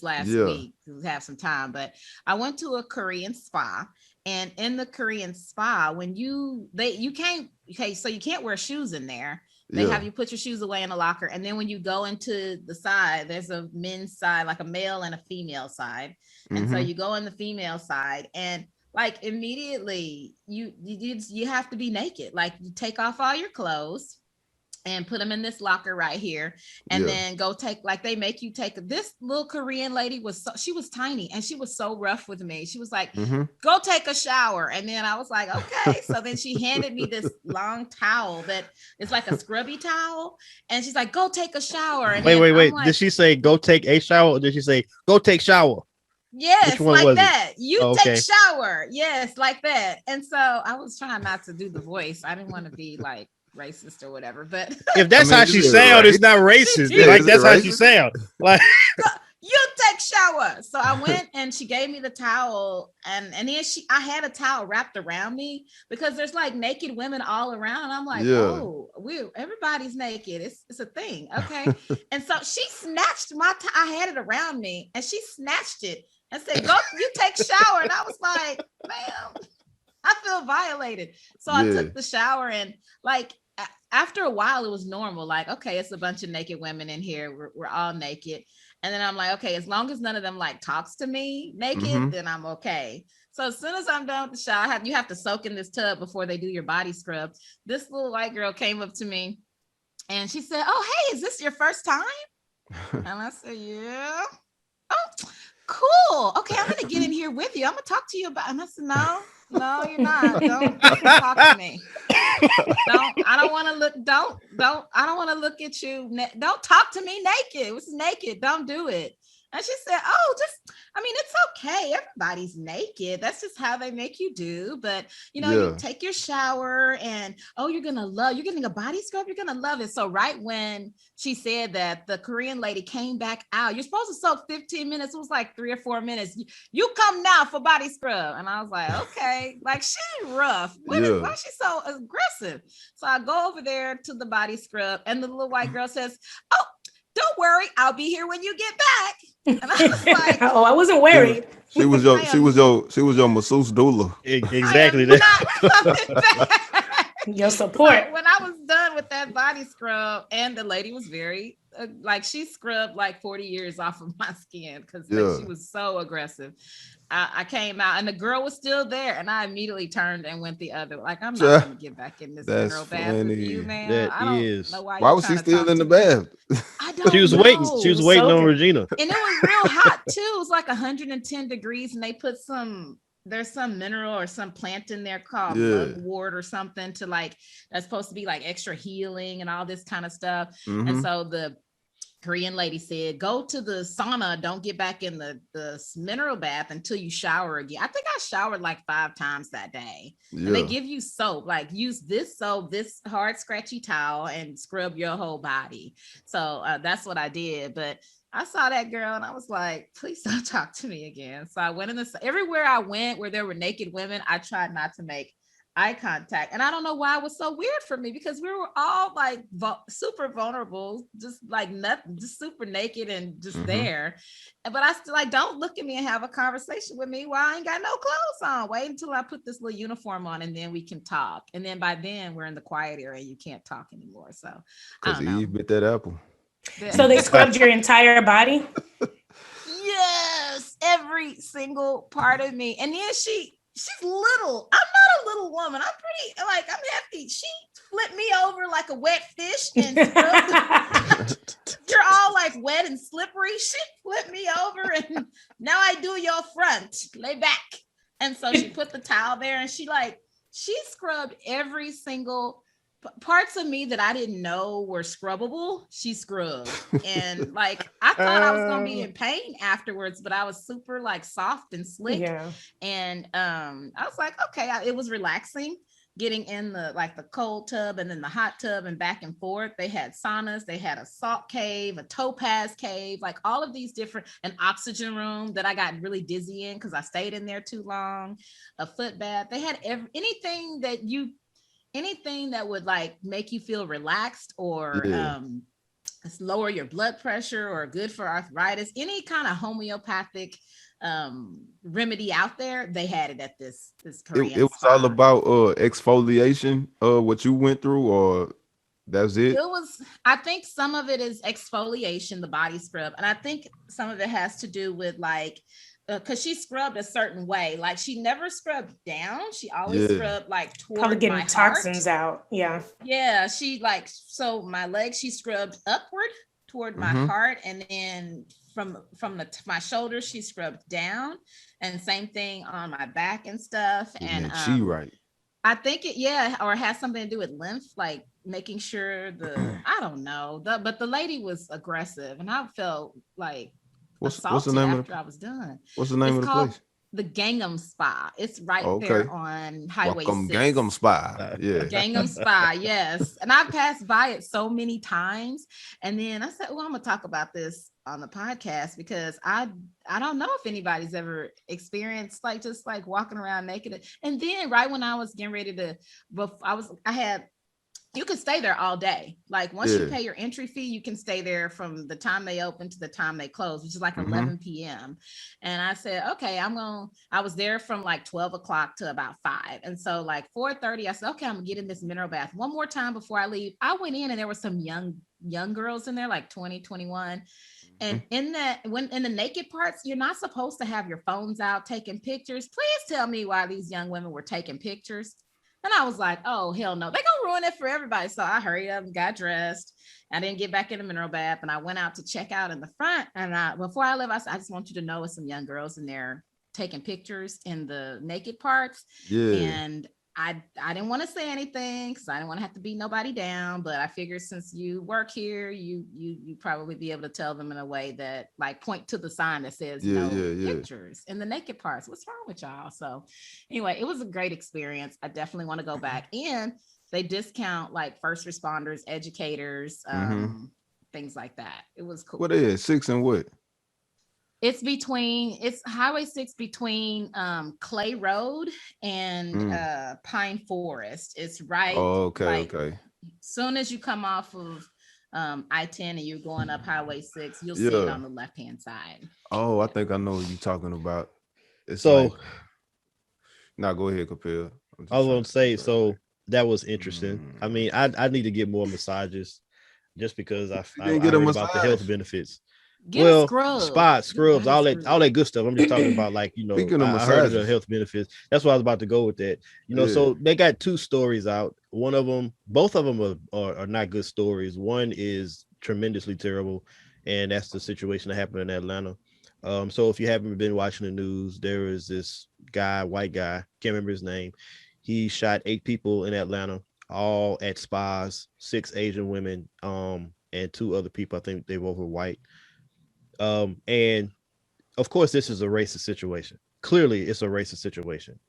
last week to have some time, but I went to a Korean spa, and in the Korean spa, when you can't, okay, so you can't wear shoes in there. They have you put your shoes away in a locker, and then when you go into the side, there's a men's side, like a male and a female side, and so you go in the female side, and like immediately you have to be naked. Like, you take off all your clothes and put them in this locker right here, and then go take, like, they make you take. This little Korean lady she was tiny, and she was so rough with me. She was like, go take a shower. And then I was like, okay. So then she handed me this long towel that is like a scrubby towel, and she's like, go take a shower. And wait. Like, did she say go take a shower, or did she say go take shower? yes, Which one like was that. it? You take shower. Yes, like that. And so I was trying not to do the voice. I didn't want to be like racist or whatever, but if that's how she sound, it's not racist. Like, that's how she sound. Like, you take shower. So I went, and she gave me the towel, and then I had a towel wrapped around me, because there's like naked women all around, and I'm like, oh, everybody's naked. It's a thing, okay. And so she snatched I had it around me, and she snatched it and said, go, you take shower. And I was like, ma'am, I feel violated. So I took the shower, and like, after a while, it was normal. Like, okay, it's a bunch of naked women in here. We're all naked. And then I'm like, okay, as long as none of them like talks to me naked, then I'm okay. So as soon as I'm done with the shower, you have to soak in this tub before they do your body scrub. This little white girl came up to me, and she said, oh, hey, is this your first time? And I said, yeah. Oh, cool. Okay, I'm gonna get in here with you. I'm gonna talk to you about. And I said, no, you're not. Don't talk to me. I don't want to look. I don't want to look at you. Don't talk to me naked. It was naked. Don't do it. And she said, oh, it's okay. Everybody's naked. That's just how they make you do. But, you take your shower, and, oh, you're getting a body scrub. You're going to love it. So right when she said that, the Korean lady came back out. You're supposed to soak 15 minutes. It was like 3 or 4 minutes. You come now for body scrub. And I was like, okay, like, she's rough. Why is she so aggressive? So I go over there to the body scrub, and the little white girl says, oh, don't worry, I'll be here when you get back. And I was like, oh, I wasn't worried. She was your masseuse doula. Exactly. Your support. So when I was done with that body scrub, and the lady was very she scrubbed like 40 years off of my skin, because she was so aggressive. I came out, and the girl was still there, and I immediately turned and went the other. Like, I'm not going to get back in this mineral bath with you, man. I don't know why was she still in the bath? I don't know. She was waiting. She was waiting on Regina. And it was real hot too. It was like 110 degrees, and they put there's some mineral or some plant in there called mugwort or something that's supposed to be like extra healing and all this kind of stuff. And so the Korean lady said, go to the sauna, don't get back in the mineral bath until you shower again. I think I showered like 5 times that day. And they give you soap, like, use this soap, this hard scratchy towel, and scrub your whole body. So that's what I did. But I saw that girl, and I was like, please don't talk to me again. So I went everywhere I went where there were naked women, I tried not to make eye contact. And I don't know why it was so weird for me, because we were all like super vulnerable, just like nothing, just super naked and just there. But I still like, don't look at me and have a conversation with me while I ain't got no clothes on. Wait until I put this little uniform on, and then we can talk. And then by then we're in the quiet area. You can't talk anymore. So because Eve bit that apple. So they scrubbed your entire body? Yes, every single part of me. And then she's little. I'm not a little woman. I'm pretty, like, I'm hefty. She's flip me over like a wet fish and you're all like wet and slippery. She flipped me over and now I do your front. Lay back. And so she put the towel there and she scrubbed every single parts of me that I didn't know were scrubbable. She scrubbed. And like I thought I was gonna be in pain afterwards, but I was super like soft and slick. Yeah. And I was like, okay, it was relaxing getting in the cold tub and then the hot tub and back and forth. They had saunas, they had a salt cave, a topaz cave, like all of these different, an oxygen room that I got really dizzy in because I stayed in there too long, a foot bath. They had anything that would like make you feel relaxed or lower your blood pressure or good for arthritis, any kind of homeopathic remedy out there, they had it at this Korean it was spa. all about exfoliation, what you went through, or that's it? I think some of it is exfoliation, the body scrub, and I think some of it has to do with like because she scrubbed a certain way, like she never scrubbed down, she always scrubbed like toward probably getting my toxins heart. out. She like, so my legs she scrubbed upward toward my heart, and then from my shoulders she scrubbed down, and same thing on my back and stuff. And she right, I think it or it has something to do with lymph, like making sure I don't know, but the lady was aggressive and I felt like what's the name after I was done. What's the name of the place? The Gangnam Spa. It's right there on Highway 6. Gangnam Spa. Yeah. Gangnam Spa, yes. And I passed by it so many times. And then I said, well, I'm going to talk about this on the podcast because I don't know if anybody's ever experienced like just like walking around naked. And then right when I was getting ready to, you could stay there all day. Like once you pay your entry fee, you can stay there from the time they open to the time they close, which is like 11 p.m. And I said, okay, I was there from like 12 o'clock to about 5. And so like 4:30, I said, okay, I'm gonna get in this mineral bath one more time before I leave. I went in and there were some young girls in there, like 20, 21. And in the naked parts, you're not supposed to have your phones out taking pictures. Please tell me why these young women were taking pictures. And I was like, oh, hell no. They're going to ruin it for everybody. So I hurried up and got dressed. I didn't get back in the mineral bath. And I went out to check out in the front. And before I left, I said, I just want you to know it's some young girls in there taking pictures in the naked parts. Yeah. And I didn't want to say anything because I didn't want to have to beat nobody down. But I figured since you work here, you probably be able to tell them in a way that like point to the sign that says pictures in the naked parts. What's wrong with y'all? So anyway, it was a great experience. I definitely want to go back. And they discount like first responders, educators, things like that. It was cool. What is 6 and what? It's Highway 6 between Clay Road and Pine Forest. It's right. Oh, okay. Soon as you come off of I-10 and you're going up Highway 6, you'll see it on the left-hand side. Oh, I think I know what you're talking about. Now go ahead, Kapil. I was going to say, so that was interesting. I mean, I need to get more massages just because I heard about the health benefits. Scrubs, all that good stuff. I'm just talking about like, I heard of the health benefits. That's why I was about to go with that. So they got 2 stories out. Both of them are not good stories. One is tremendously terrible, and that's the situation that happened in Atlanta. So if you haven't been watching the news, there is this guy, white guy, can't remember his name. He shot 8 people in Atlanta, all at spas, 6 Asian women, and 2 other people. I think they both were white. And of course, this is a racist situation. Clearly, it's a racist situation.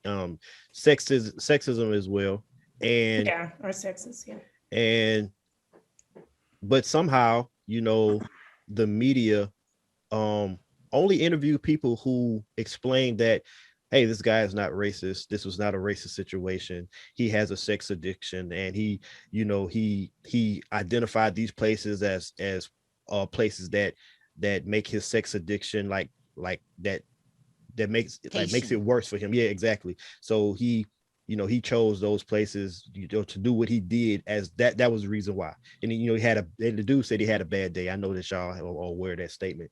Sexism as well. And or sexist, but somehow, the media only interview people who explain that, hey, this guy is not racist. This was not a racist situation. He has a sex addiction, and he identified these places as places that make his sex addiction like that makes it worse for him. Yeah, exactly. So he chose those places, to do what he did, as that was the reason why. And the dude said he had a bad day. I know that y'all are aware of that statement.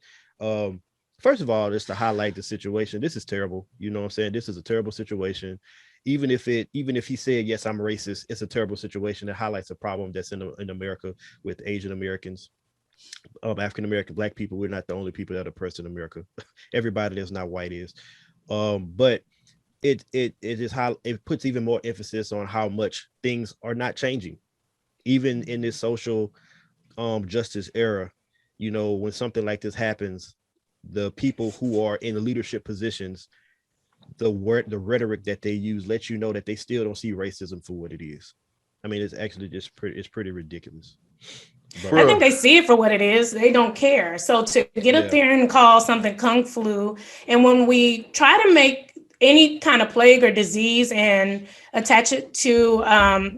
First of all, just to highlight the situation, this is terrible. You know what I'm saying? This is a terrible situation. even if he said, yes, I'm racist, it's a terrible situation that highlights a problem that's in America with Asian Americans, African American, Black people. We're not the only people that are oppressed in America. Everybody that's not white is. But it is how it puts even more emphasis on how much things are not changing, even in this social justice era. You know, when something like this happens, the people who are in the leadership positions, the rhetoric that they use lets you know that they still don't see racism for what it is. I mean, it's actually just pretty ridiculous. But, I think they see it for what it is. They don't care. So to get up there and call something kung flu, and when we try to make any kind of plague or disease and attach it to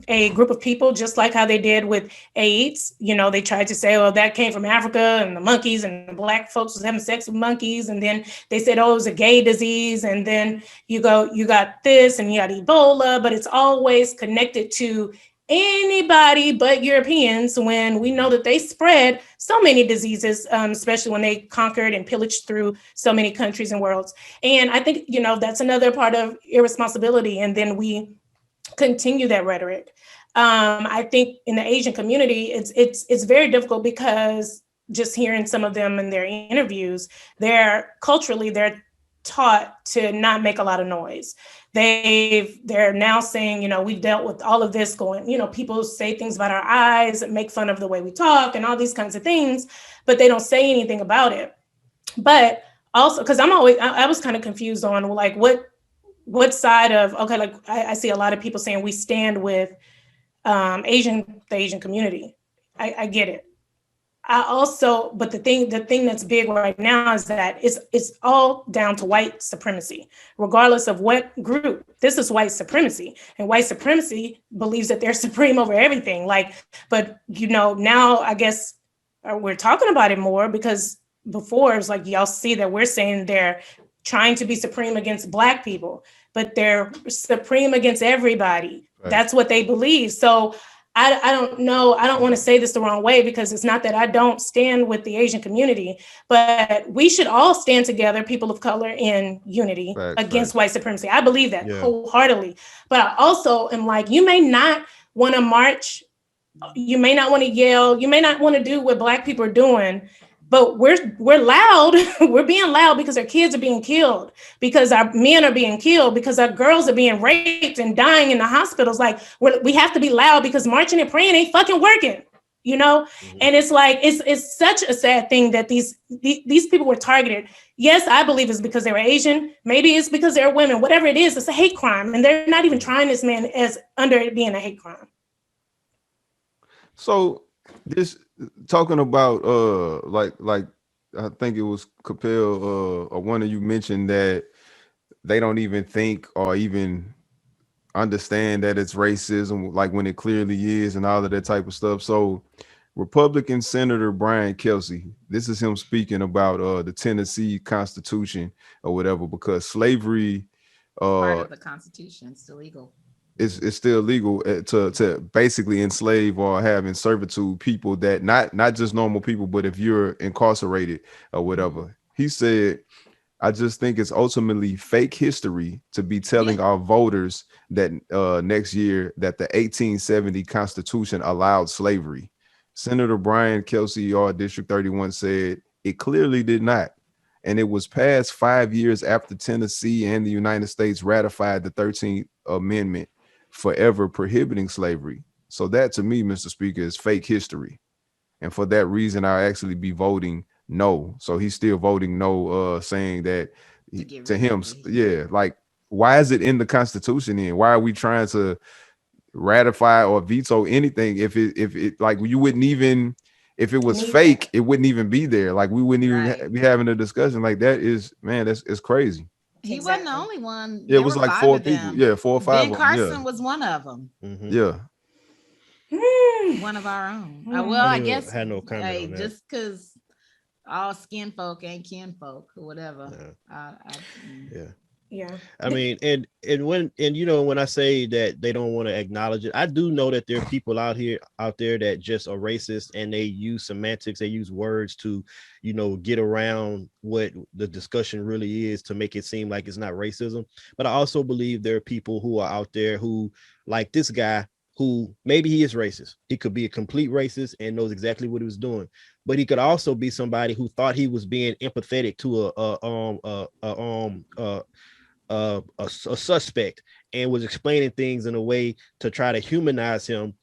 a group of people, just like how they did with AIDS, you know, they tried to say, oh, that came from Africa and the monkeys and the Black folks was having sex with monkeys. And then they said, oh, it was a gay disease. And then you got this and you got Ebola, but it's always connected to anybody but Europeans, when we know that they spread so many diseases, especially when they conquered and pillaged through so many countries and worlds. And I think, you know, that's another part of irresponsibility. And then we continue that rhetoric. I think in the Asian community, it's very difficult because just hearing some of them in their interviews, they're taught to not make a lot of noise. They're now saying, you know, we've dealt with all of this going, you know, people say things about our eyes, make fun of the way we talk and all these kinds of things, but they don't say anything about it. But also, because I was kind of confused on like what side of, okay, like I see a lot of people saying we stand with the Asian community. I get it. But the thing that's big right now is that it's all down to white supremacy, regardless of what group. This is white supremacy, and white supremacy believes that they're supreme over everything. Like, but you know, now I guess we're talking about it more, because before it was like y'all see that we're saying they're trying to be supreme against Black people, but they're supreme against everybody. Right. That's what they believe. So I don't know. I don't want to say this the wrong way, because it's not that I don't stand with the Asian community, but we should all stand together, people of color, in unity against white supremacy. I believe that wholeheartedly. But I also am like, you may not want to march, you may not want to yell, you may not want to do what Black people are doing, but we're loud. We're being loud because our kids are being killed, because our men are being killed, because our girls are being raped and dying in the hospitals. Like, we have to be loud, because marching and praying ain't fucking working, you know? Mm-hmm. And it's like, it's such a sad thing that these people were targeted. Yes, I believe it's because they were Asian. Maybe it's because they're women. Whatever it is, it's a hate crime. And they're not even trying this man as under it being a hate crime. So this talking about like I think it was Capel or one of you mentioned that they don't even think or even understand that it's racism, like when it clearly is, and all of that type of stuff. So Republican Senator Brian Kelsey, this is him speaking about the Tennessee Constitution or whatever, because slavery part of the Constitution, it's illegal. It's still legal to basically enslave or have in servitude people that not just normal people, but if you're incarcerated or whatever. He said, I just think it's ultimately fake history to be telling our voters that next year that the 1870 Constitution allowed slavery. Senator Brian Kelsey, District 31, said it clearly did not. And it was passed 5 years after Tennessee and the United States ratified the 13th Amendment, forever prohibiting slavery. So that, to me, Mr. Speaker, is fake history. And for that reason, I'll actually be voting no. So he's still voting no, saying that to him, like, why is it in the Constitution then? Why are we trying to ratify or veto anything if it like you wouldn't even, if it was fake, it wouldn't even be there. Like, we wouldn't even be having a discussion. Like, that is, man, it's crazy. He wasn't the only one. Yeah, it was like 4 people. Yeah, 4 or 5. Ben Carson was one of them. Mm-hmm. Yeah. One of our own. Well, I guess had no comment on that. Just because all skin folk ain't kin folk or whatever. Yeah. Yeah. I mean, and when I say that they don't want to acknowledge it, I do know that there are people out there that just are racist, and they use semantics, they use words to, get around what the discussion really is to make it seem like it's not racism. But I also believe there are people who are out there who, like this guy, who maybe he is racist. He could be a complete racist and knows exactly what he was doing, but he could also be somebody who thought he was being empathetic to a suspect, and was explaining things in a way to try to humanize him,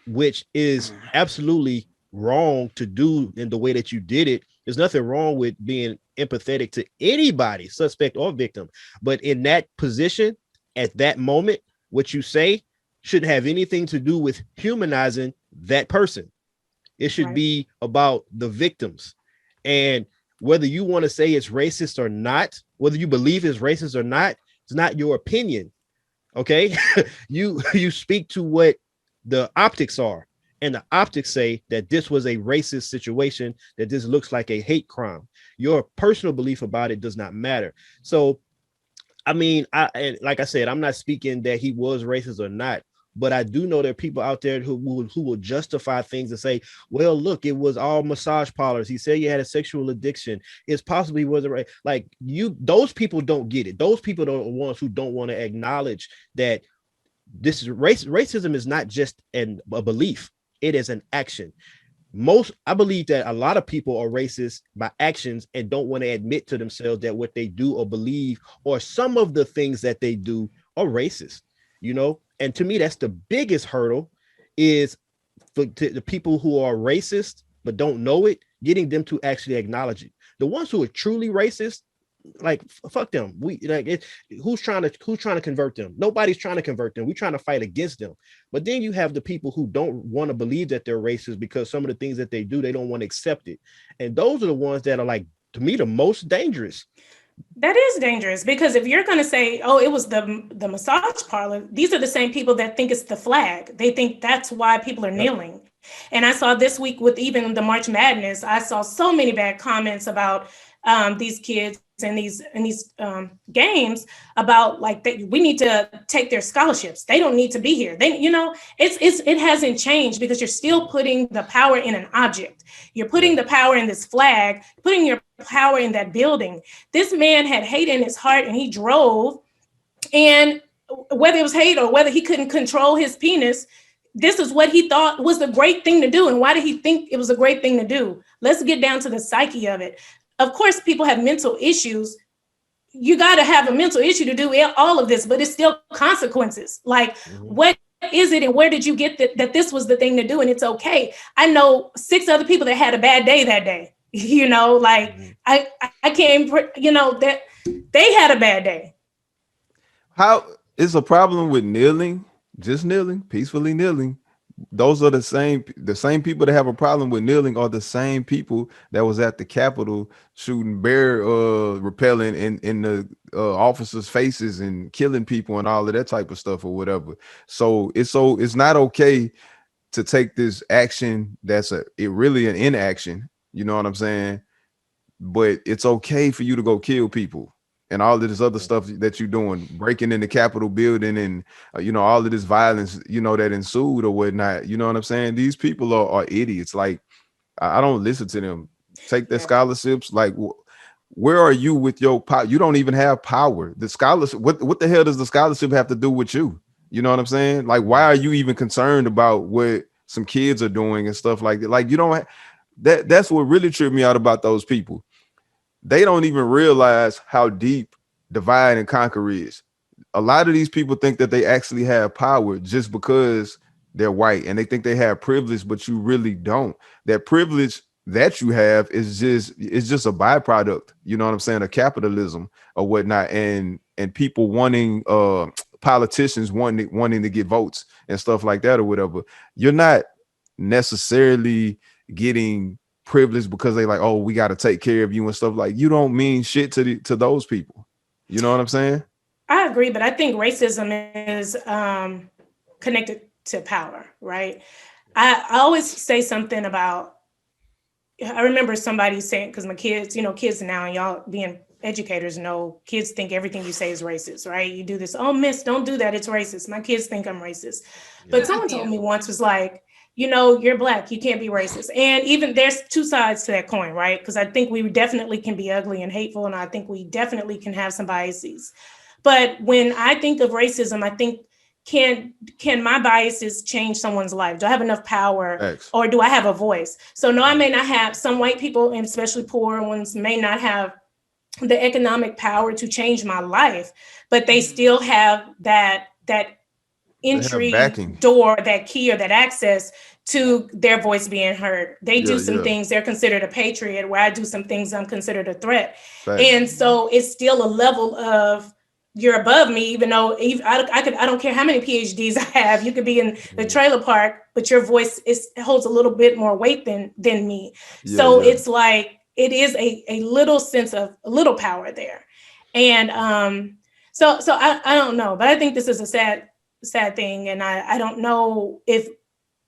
which is absolutely wrong to do in the way that you did it. There's nothing wrong with being empathetic to anybody, suspect or victim. But in that position, at that moment, what you say shouldn't have anything to do with humanizing that person. It should be about the victims. And whether you want to say it's racist or not, whether you believe it's racist or not, it's not your opinion. Okay. you speak to what the optics are. And the optics say that this was a racist situation, that this looks like a hate crime. Your personal belief about it does not matter. So I mean, and like I said, I'm not speaking that he was racist or not, but I do know there are people out there who will justify things and say, well, look, it was all massage parlors. He said he had a sexual addiction. It's possibly wasn't right. Like those people don't get it. Those people are the ones who don't want to acknowledge that this is racism is not just a belief, it is an action. I believe that a lot of people are racist by actions and don't want to admit to themselves that what they do or believe or some of the things that they do are racist, and to me that's the biggest hurdle, is for the people who are racist but don't know it, getting them to actually acknowledge it. The ones who are truly racist, like fuck them. Who's trying to convert them? Nobody's trying to convert them. We're trying to fight against them. But then you have the people who don't want to believe that they're racist because some of the things that they do, they don't want to accept it. And those are the ones that are, like, to me, the most dangerous. That is dangerous, because if you're going to say, oh, it was the massage parlor, these are the same people that think it's the flag. They think that's why people are kneeling. And I saw this week with even the March Madness, I saw so many bad comments about these kids and these games, about like we need to take their scholarships. They don't need to be here. It hasn't changed, because you're still putting the power in an object. You're putting the power in this flag, putting your power in that building. This man had hate in his heart, and he drove, and whether it was hate or whether he couldn't control his penis, this is what he thought was the great thing to do. And why did he think it was a great thing to do? Let's get down to the psyche of it. Of course, people have mental issues. You got to have a mental issue to do all of this, but it's still consequences. Like, what is it, and where did you get that this was the thing to do? And it's okay. I know 6 other people that had a bad day that day. I can't, that they had a bad day. How is a problem with kneeling, just kneeling, peacefully kneeling? Those are the same people that have a problem with kneeling are the same people that was at the Capitol shooting bear repellent in the officers' faces and killing people and all of that type of stuff or whatever. So it's not okay to take this action that's really an inaction. You know what I'm saying? But it's okay for you to go kill people and all of this other stuff that you're doing, breaking in the Capitol building and, all of this violence, that ensued or whatnot. You know what I'm saying? These people are idiots. Like, I don't listen to them. Take their scholarships. Like, where are you with your power? You don't even have power. The scholarship, what the hell does the scholarship have to do with you? You know what I'm saying? Like, why are you even concerned about what some kids are doing and stuff like that? Like, you don't that's what really tripped me out about those people. They don't even realize how deep divide and conquer is. A lot of these people think that they actually have power just because they're white, and they think they have privilege, but you really don't. That privilege that you have is just a byproduct, you know what I'm saying, of capitalism or whatnot, and people wanting politicians wanting to get votes and stuff like that or whatever. You're not necessarily getting privilege because they like, oh, we got to take care of you and stuff. Like, you don't mean shit to those people. You know what I'm saying? I agree, but I think racism is connected to power, right? I always say something about, I remember somebody saying, because my kids, kids now, and y'all being educators know kids think everything you say is racist, right? You do this, oh, miss, don't do that. It's racist. My kids think I'm racist. But someone told me once was like, you're Black, you can't be racist. And even there's two sides to that coin, right? Because I think we definitely can be ugly and hateful. And I think we definitely can have some biases. But when I think of racism, I think, can my biases change someone's life? Do I have enough power or do I have a voice? So no, I may not have, some white people, and especially poor ones, may not have the economic power to change my life, but they still have that entry door, that key or that access to their voice being heard. They do some things, they're considered a patriot, where I do some things I'm considered a threat. And so it's still a level of, you're above me, even though I don't care how many PhDs I have. You could be in the trailer park, but your voice holds a little bit more weight than me. It's like, it is a little sense of a little power there. And so I don't know, but I think this is a sad thing. And I don't know if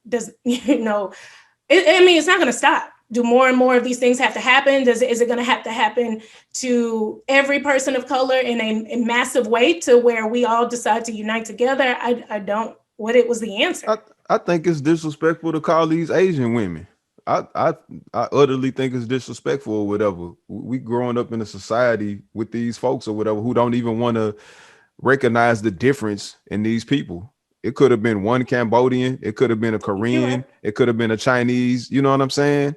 does, I mean, it's not going to stop. Do more and more of these things have to happen? Is it going to have to happen to every person of color in a massive way to where we all decide to unite together? I don't. What it was the answer? I think it's disrespectful to call these Asian women. I utterly think it's disrespectful or whatever. We growing up in a society with these folks or whatever who don't even want to recognize the difference in these people. It could have been one Cambodian, it could have been a Korean, it could have been a Chinese. You know what I'm saying?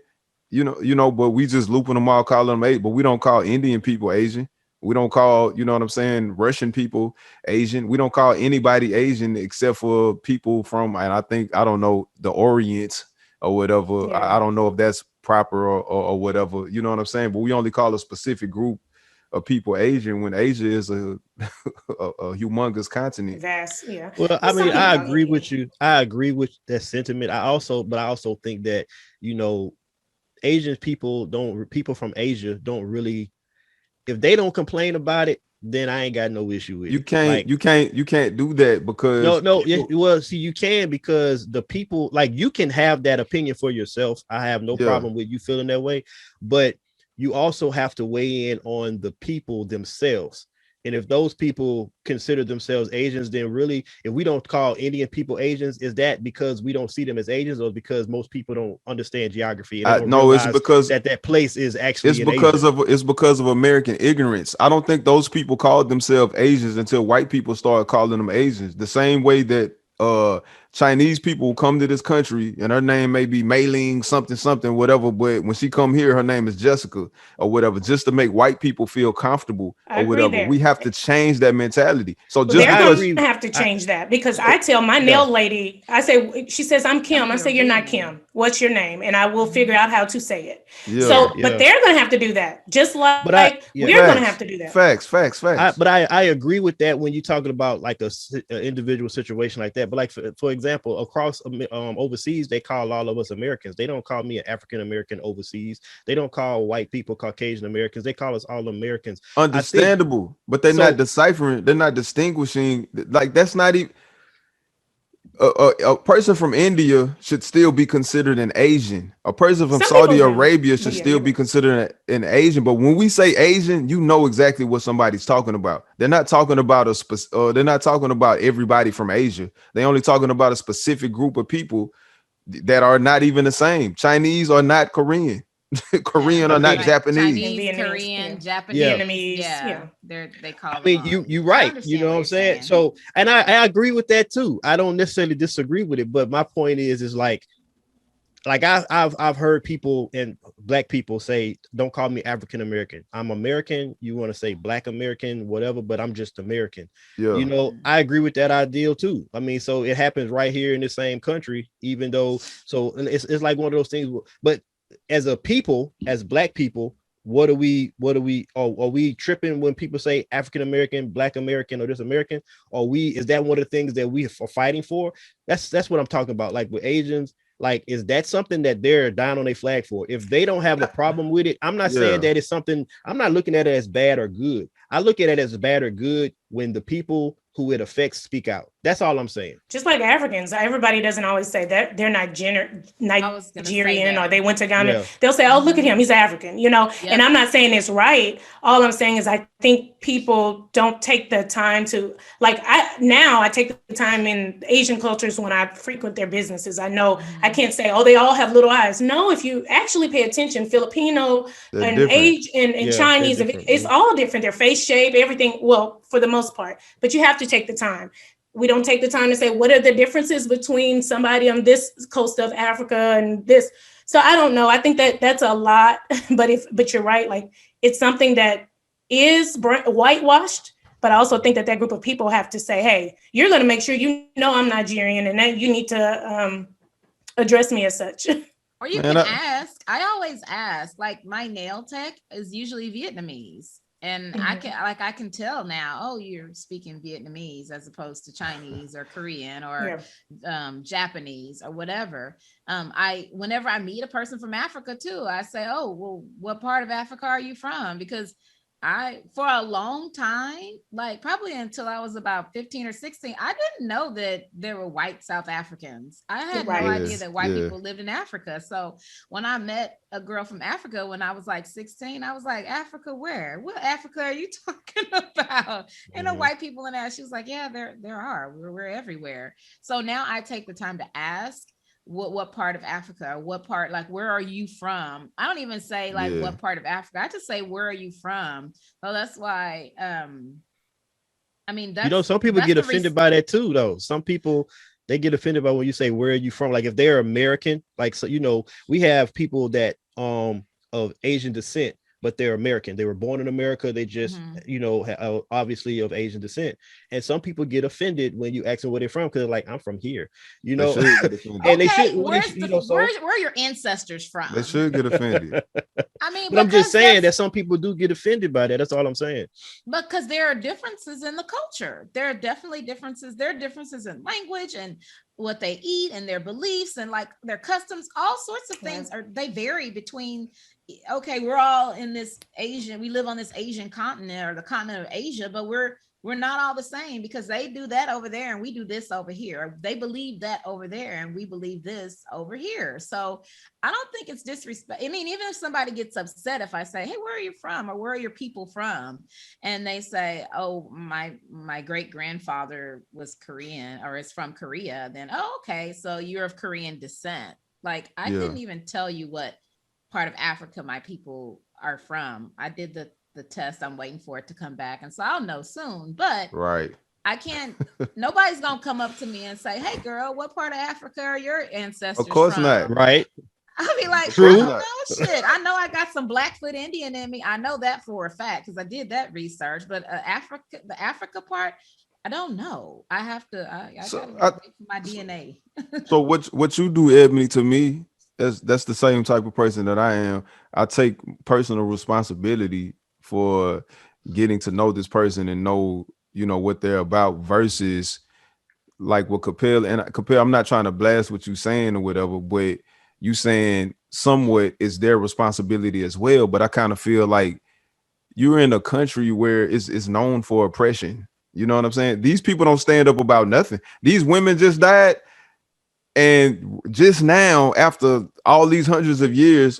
But we just looping them all, calling them Asian, but we don't call Indian people Asian. We don't call, you know what I'm saying, Russian people Asian. We don't call anybody Asian except for people from, and I don't know, the Orient or whatever. I don't know if that's proper or whatever, you know what I'm saying? But we only call a specific group of people Asian when Asia is a humongous continent. Vast, yeah. Well, I mean, I agree with you. I agree with that sentiment. I also think that, Asian people from Asia don't really, if they don't complain about it, then I ain't got no issue with it. You can't do that because you can, because the people, like, you can have that opinion for yourself. I have no problem with you feeling that way, but you also have to weigh in on the people themselves. And if those people consider themselves Asians, then really, if we don't call Indian people Asians, is that because we don't see them as Asians, or because most people don't understand geography? And no, it's because that place is actually it's because of American ignorance. I don't think those people called themselves Asians until white people started calling them Asians. The same way that Chinese people come to this country and her name may be Mei-Ling something whatever, but when she come here her name is Jessica or whatever, just to make white people feel comfortable or whatever. We have to change that mentality. So just they're going to have to change that, because I tell my nail lady, she says I'm Kim. I say, you're not Kim. What's your name? And I will figure out how to say it. But they're going to have to do that, just like we're going to have to do that. Facts. But I agree with that when you're talking about like a individual situation like that. But like for example, across overseas, they call all of us Americans. They don't call me an African American overseas. They don't call white people Caucasian Americans. They call us all Americans. Understandable, but they're not deciphering. They're not distinguishing. Like, that's not even a person from India should still be considered an Asian. A person from Saudi Arabia should still be considered an Asian. But when we say Asian, you know exactly what somebody's talking about. They're not talking about they're not talking about everybody from Asia. They're only talking about a specific group of people that are not even the same. Chinese are not Korean. Korean are not Japanese. Chinese, Korean, Japanese, Vietnamese. They call. I mean, you're right. You know what I'm saying? So, and I agree with that too. I don't necessarily disagree with it, but my point is like I've heard people and Black people say, "Don't call me African American. I'm American." You want to say Black American, whatever, but I'm just American. Yeah. I agree with that ideal too. I mean, so it happens right here in the same country, even though. So it's like one of those things, but. As a people, as Black people, are we tripping when people say African American, Black American, or just American? Is that one of the things that we are fighting for? That's what I'm talking about. Like with Asians, like, is that something that they're down on their flag for? If they don't have a problem with it, I'm not saying that it's something. I'm not looking at it as bad or good. I look at it as bad or good when the people who it affects speak out. That's all I'm saying. Just like Africans, everybody doesn't always say that they're Nigerian or they went to Ghana. Yeah. They'll say, "Oh, look at him, he's African," you know. Yep. And I'm not saying it's right. All I'm saying is I think people don't take the time to I take the time in Asian cultures when I frequent their businesses. I know I can't say, "Oh, they all have little eyes." No, if you actually pay attention, Filipino They're and different. Asian and Yeah, Chinese, they're different. it's all different. Their face shape, everything. Well, for the most part, but you have to take the time. We don't take the time to say what are the differences between somebody on this coast of Africa and this. So I don't know. I think that's a lot, but you're right. Like it's something that is whitewashed, but I also think that group of people have to say, hey, you're going to make sure you know I'm Nigerian and that you need to address me as such. Or you can ask. I always ask. Like my nail tech is usually Vietnamese. And I can tell now, oh, you're speaking Vietnamese as opposed to Chinese or Korean or Japanese or whatever. Whenever I meet a person from Africa too, I say, oh, well, what part of Africa are you from? Because for a long time, like probably until I was about 15 or 16, I didn't know that there were white South Africans. I had no idea that white people lived in Africa. So when I met a girl from Africa when I was like 16, I was like, Africa, where? What Africa are you talking about? Ain't no white people in that. She was like, yeah, there are. We're everywhere. So now I take the time to ask, what part of Africa, what part, like, where are you from? I don't even say like what part of Africa. I just say, where are you from? So that's why, I mean, that's, some people get offended by that too, though. Some people, they get offended by when you say, where are you from? Like if they're American, like, so, we have people that, of Asian descent, but they're American. They were born in America. They just, obviously of Asian descent. And some people get offended when you ask them where they're from because they're like, I'm from here, and they should. Where are your ancestors from? They should get offended. I mean, but I'm just saying that some people do get offended by that. That's all I'm saying. Because there are differences in the culture. There are definitely differences. There are differences in language and what they eat and their beliefs and like their customs, all sorts of things they vary between, okay, we're all in this we live on this Asian continent or the continent of Asia, but we're not all the same because they do that over there and we do this over here. They believe that over there and we believe this over here. So I don't think it's disrespect. I mean, even if somebody gets upset, if I say, hey, where are you from? Or where are your people from? And they say, oh, my great grandfather was Korean or is from Korea, then, oh, okay, so you're of Korean descent. Like I didn't even tell you what part of Africa my people are from. I did the test. I'm waiting for it to come back. And so I'll know soon, but I can't, nobody's going to come up to me and say, hey girl, what part of Africa are your ancestors Of course from? not. Right. I'll be like, True. I don't know shit. I know I got some Blackfoot Indian in me. I know that for a fact because I did that research, but the Africa part, I don't know. I have to, I gotta wait for my DNA. So what you do, Ebony, to me, that's the same type of person that I am. I take personal responsibility for getting to know this person and know, what they're about versus like what Capel, I'm not trying to blast what you saying or whatever, but you saying somewhat is their responsibility as well. But I kind of feel like you're in a country where it's known for oppression. You know what I'm saying? These people don't stand up about nothing. These women just died. And just now, after all these hundreds of years,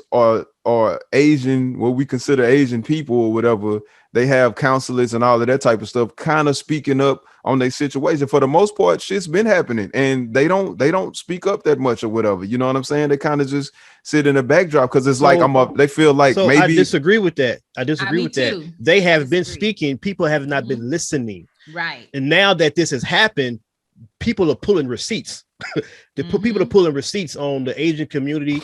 are Asian, what we consider Asian people or whatever, they have counselors and all of that type of stuff, kind of speaking up on their situation. For the most part, shit's been happening, and they don't speak up that much or whatever. You know what I'm saying? They kind of just sit in the backdrop because it's they feel like maybe. I disagree with that. Too. They have been speaking. People have not been listening. Right. And now that this has happened, people are pulling receipts. People are pulling receipts on the Asian community,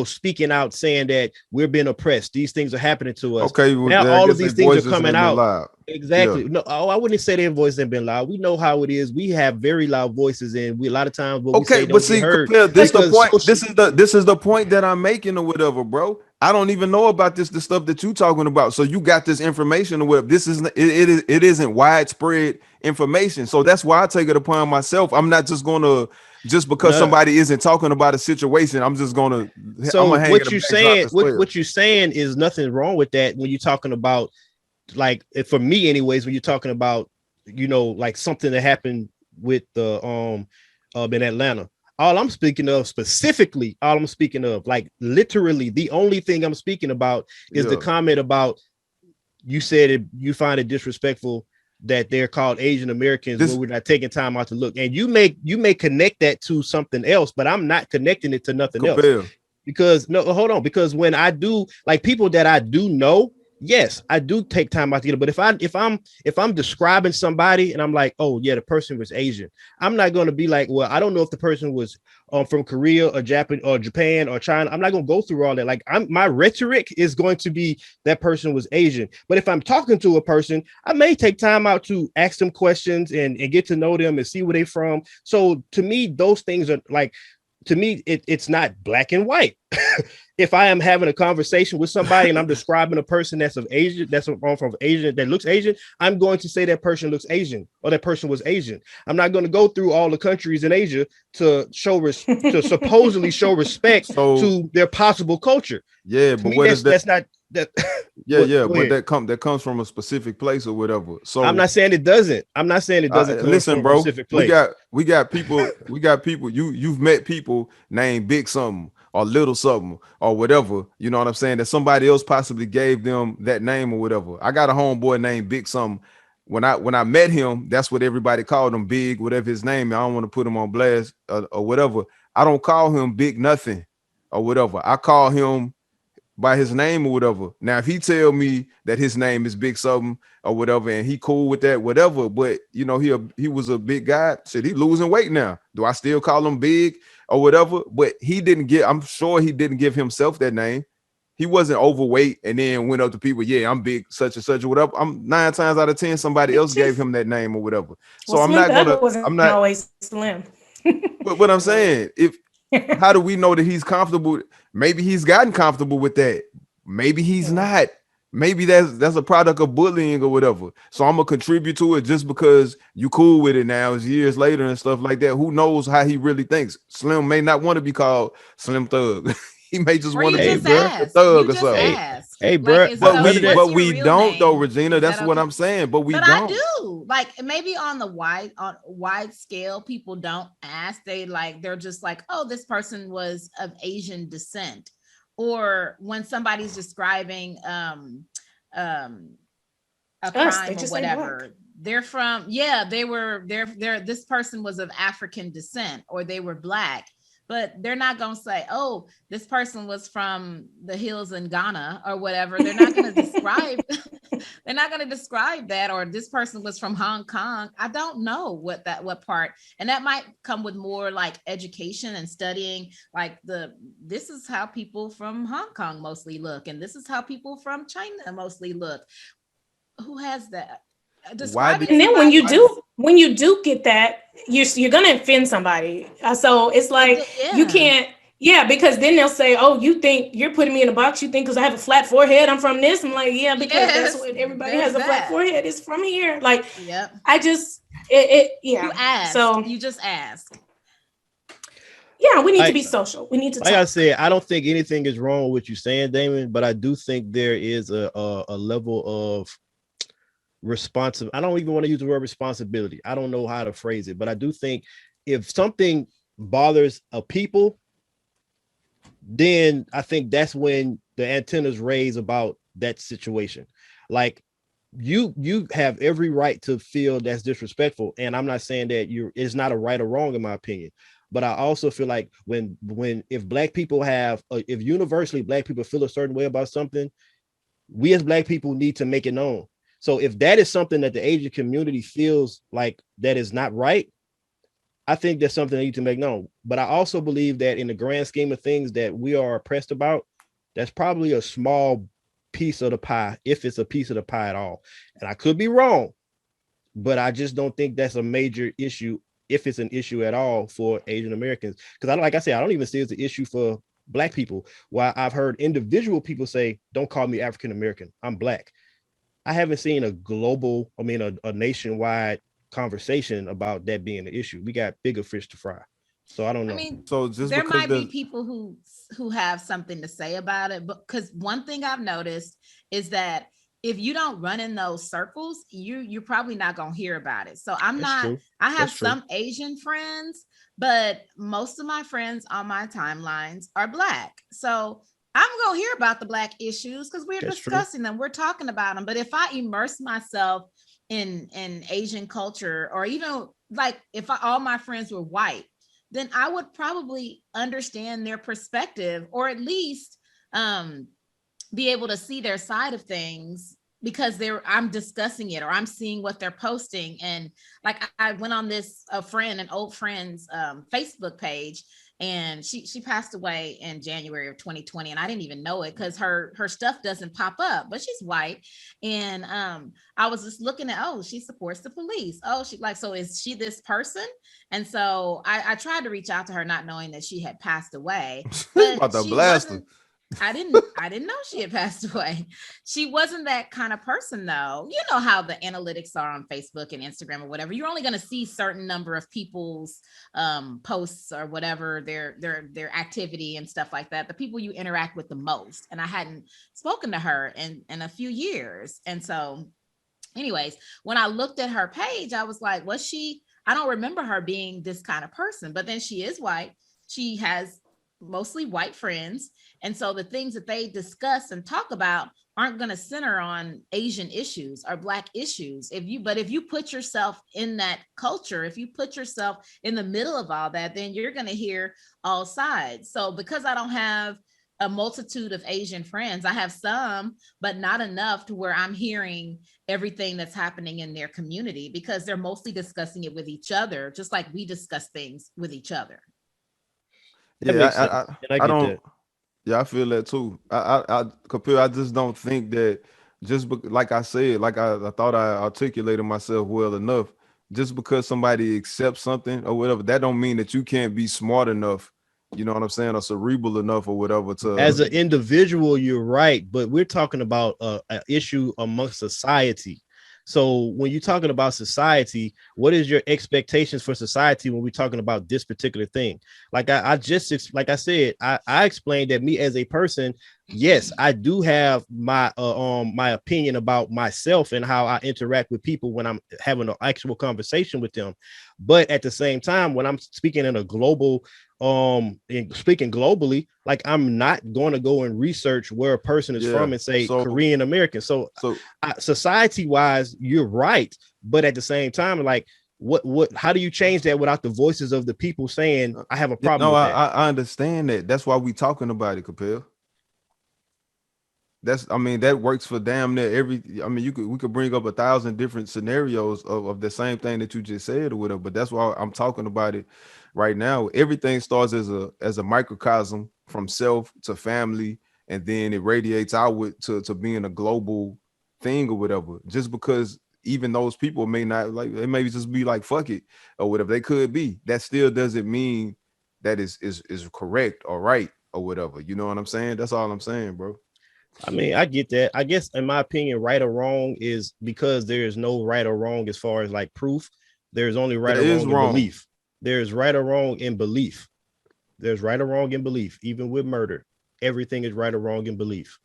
speaking out, saying that we're being oppressed. These things are happening to us. Okay, well, now all of these things are coming out. Loud. Exactly. No, I wouldn't say their voice ain't been loud. We know how it is. We have very loud voices, and we a lot of times what we say don't get heard. This the point. This is the point that I'm making or whatever, bro. I don't even know about the stuff that you talking about. So you got this information or whatever. This isn't it isn't widespread information. So that's why I take it upon myself. I'm not just gonna because somebody isn't talking about a situation. I'm just gonna. So what you're saying, what you're saying is nothing wrong with that when you're talking about, like, for me anyways, when you're talking about, like something that happened with the in Atlanta. All I'm speaking of specifically, all I'm speaking of, like literally, the only thing I'm speaking about is the Yeah. comment about you said it, you find it disrespectful that they're called Asian Americans when This we're not taking time out to look. And you may connect that to something else, but I'm not connecting it to nothing else. compare. Because no, hold on, because when I do, like, people that I do know, yes, I do take time out to get it. But if I'm describing somebody and I'm like, oh yeah, the person was Asian, I'm not going to be like, well, I don't know if the person was from Korea or Japan or China. I'm not going to go through all that. Like, my rhetoric is going to be that person was Asian. But if I'm talking to a person, I may take time out to ask them questions and get to know them and see where they're from. So to me, those things are like, to me, it's not black and white. If I am having a conversation with somebody and I'm describing a person that's of Asian, that's from Asian, that looks Asian, I'm going to say that person looks Asian or that person was Asian. I'm not going to go through all the countries in Asia to to supposedly show respect So to their possible culture. yeah, To but me, where does that? that's not that. Yeah, Go but ahead. that comes from a specific place or whatever. I'm So not saying it doesn't. I'm not saying it doesn't come listen, from a bro, specific we place. got people. You've met people named Big something or Little something or whatever. You know what I'm saying? That somebody else possibly gave them that name or whatever. I got a homeboy named Big something. When I met him, that's what everybody called him, Big, whatever his name. I don't want to put him on blast or whatever. I don't call him Big nothing or whatever. I call him by his name or whatever. Now, if he tell me that his name is Big something or whatever, and he cool with that, whatever. But you know, he was a big guy. Said he losing weight now. Do I still call him Big or whatever? But he didn't get. I'm sure he didn't give himself that name. He wasn't overweight and then went up to people. Yeah, I'm big, such and such or whatever. I'm 9 times out of 10, somebody else gave him that name or whatever. Well, So I'm Slim not Thug gonna. wasn't I'm not. always slim. But what I'm saying, if how do we know that he's comfortable? Maybe he's gotten comfortable with that. Maybe he's not. Maybe that's a product of bullying or whatever. So I'm gonna contribute to it just because you cool with it now. It's years later and stuff like that. Who knows how he really thinks? Slim may not want to be called Slim Thug. He may just Or want you to Hey, be just bro. Mr. ask. Thug You or just something. ask. Hey, Like, bro. is But Whether we that, but what's your we real don't though, name? Regina. Is That's that what okay? I'm saying. But we But I don't. do. Like, maybe on the wide scale, people don't ask. They're just like, oh, this person was of Asian descent. Or when somebody's describing um a Us, they crime or just ain't black. whatever, they're from, they're this person was of African descent or they were black, but they're not going to say, oh, this person was from the hills in Ghana or whatever. They're not going to describe they're not going to describe that, or this person was from Hong Kong. I don't know what part. And that might come with more like education and studying, like this is how people from Hong Kong mostly look, and this is how people from China mostly look. Who has that? Why do Describing And then when somebody you why do when you do get that, you're gonna offend somebody. So it's like you yeah. can't. Yeah, because then they'll say, "Oh, you think you're putting me in a box? You think because I have a flat forehead, I'm from this?" I'm like, "Yeah, because that's Yes, what everybody there's has a flat that. forehead is from here." Like, Yep. I just You yeah. ask. So You just ask. yeah, we need to I be social. We need to like I talk. said, I don't think anything is wrong with what you're saying, Damon, but I do think there is a level of responsive. I don't even want to use the word responsibility. I don't know how to phrase it, but I do think if something bothers a people, then I think that's when the antennas raise about that situation. Like, you have every right to feel that's disrespectful, and I'm not saying that it's not a right or wrong in my opinion, but I also feel like when if black people have if universally black people feel a certain way about something, we as black people need to make it known. So if that is something that the Asian community feels like that is not right, I think that's something they need to make known. But I also believe that in the grand scheme of things that we are oppressed about, that's probably a small piece of the pie, if it's a piece of the pie at all. And I could be wrong, but I just don't think that's a major issue, if it's an issue at all, for Asian Americans. Because like I said, I don't even see it as an issue for black people. While I've heard individual people say, "Don't call me African American, I'm black." I haven't seen a global, a nationwide conversation about that being an issue. We got bigger fish to fry. So I don't I know. mean, so just there because might be there's people who have something to say about it, but because one thing I've noticed is that if you don't run in those circles, you're probably not going to hear about it. So I'm That's not, true. I have That's true. some Asian friends, but most of my friends on my timelines are Black. So I'm going to hear about the Black issues because we're That's true. discussing them. We're talking about them. But if I immerse myself in Asian culture, or even like if all my friends were white, then I would probably understand their perspective, or at least be able to see their side of things, because I'm discussing it, or I'm seeing what they're posting. And like I went on this an old friend's Facebook page, and she passed away in January of 2020, and I didn't even know it because her stuff doesn't pop up, but she's white. And I was just looking at, oh, she supports the police. Oh, so is she this person? And so I tried to reach out to her, not knowing that she had passed away. But about to she blast her. wasn't. I didn't know she had passed away. She wasn't that kind of person, though. You know how the analytics are on Facebook and Instagram or whatever. You're only going to see certain number of people's posts or whatever, their activity and stuff like that. The people you interact with the most. And I hadn't spoken to her in a few years. And so anyways, when I looked at her page, I was like, I don't remember her being this kind of person. But then she is white. She has mostly white friends. And so the things that they discuss and talk about aren't going to center on Asian issues or Black issues. If you put yourself in that culture, if you put yourself in the middle of all that, then you're going to hear all sides. So because I don't have a multitude of Asian friends, I have some, but not enough to where I'm hearing everything that's happening in their community, because they're mostly discussing it with each other, just like we discuss things with each other. Yeah, I get don't. that. Yeah, I feel that too. I just don't think that like I said, like I thought I articulated myself well enough. Just because somebody accepts something or whatever, that don't mean that you can't be smart enough, you know what I'm saying, or cerebral enough or whatever to. As an individual, you're right, but we're talking about an issue amongst society. So when you're talking about society, what is your expectations for society when we're talking about this particular thing? Like I said, I explained that me as a person, yes, I do have my my opinion about myself and how I interact with people when I'm having an actual conversation with them. But at the same time, when I'm speaking in a global and speaking globally, like I'm not going to go and research where a person is from and say Korean American. So society wise, you're right. But at the same time, like how do you change that without the voices of the people saying I have a problem with that? I understand that. That's why we talking about it, Capel. That works for damn near we could bring up 1,000 different scenarios of the same thing that you just said or whatever, but that's why I'm talking about it right now. Everything starts as a microcosm from self to family, and then it radiates outward to being a global thing or whatever. Just because even those people may not like, they may just be like fuck it or whatever, they could be, that still doesn't mean that is correct or right or whatever. You know what I'm saying? That's all I'm saying, bro. I mean, I get that. I guess in my opinion, right or wrong is because there is no right or wrong as far as like proof. There's only right or wrong in belief. There's right or wrong in belief. There's right or wrong in belief. Even with murder, everything is right or wrong in belief.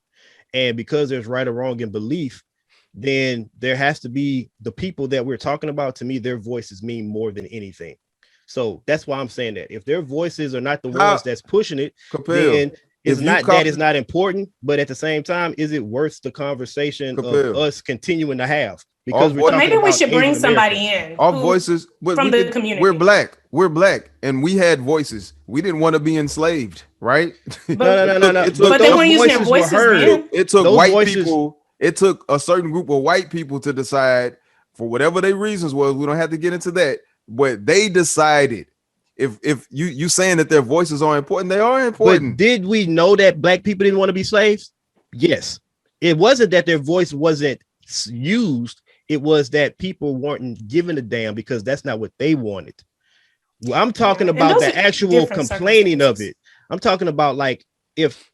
And because there's right or wrong in belief, then there has to be the people that we're talking about. To me, their voices mean more than anything. So that's why I'm saying that if their voices are not the ones that's pushing it, then it's not important, but at the same time, is it worth the conversation of us continuing to have? Because maybe we should bring somebody in. Our voices from the community. We're black, and we had voices. We didn't want to be enslaved, right? No. But they weren't using their voices. It took white people. It took a certain group of white people to decide, for whatever their reasons was. We don't have to get into that, but they decided. If you saying that their voices are important, they are important. But did we know that black people didn't want to be slaves? Yes. It wasn't that their voice wasn't used. It was that people weren't given a damn because that's not what they wanted. Well, I'm talking about the actual complaining of it. I'm talking about like if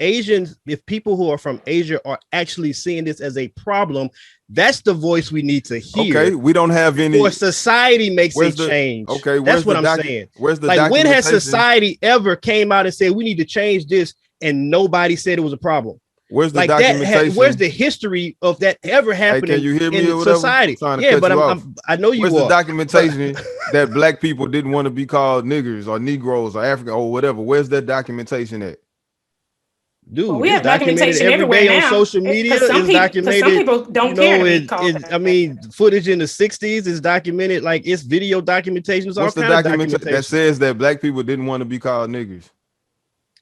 people who are from Asia are actually seeing this as a problem, that's the voice we need to hear. Okay, we don't have any. Or society makes a change. Okay, that's what I'm saying. Where's the like? When has society ever came out and said we need to change this, and nobody said it was a problem? Where's the Like documentation? where's the history of that ever Hey, happening can you hear me in or whatever? society? I'm trying to Yeah, cut but you off. I know you Where's the are. documentation that black people didn't want to be called niggers or Negroes or African or whatever? Where's that documentation at? Well, Dude, we it's have documented documentation every everywhere day on now social media. because some It's documented, people don't care to be called that. I mean, footage in the 60s is documented, like it's video documentations, all What's the kinds of documentation that documentation. says that black people didn't want to be called niggers?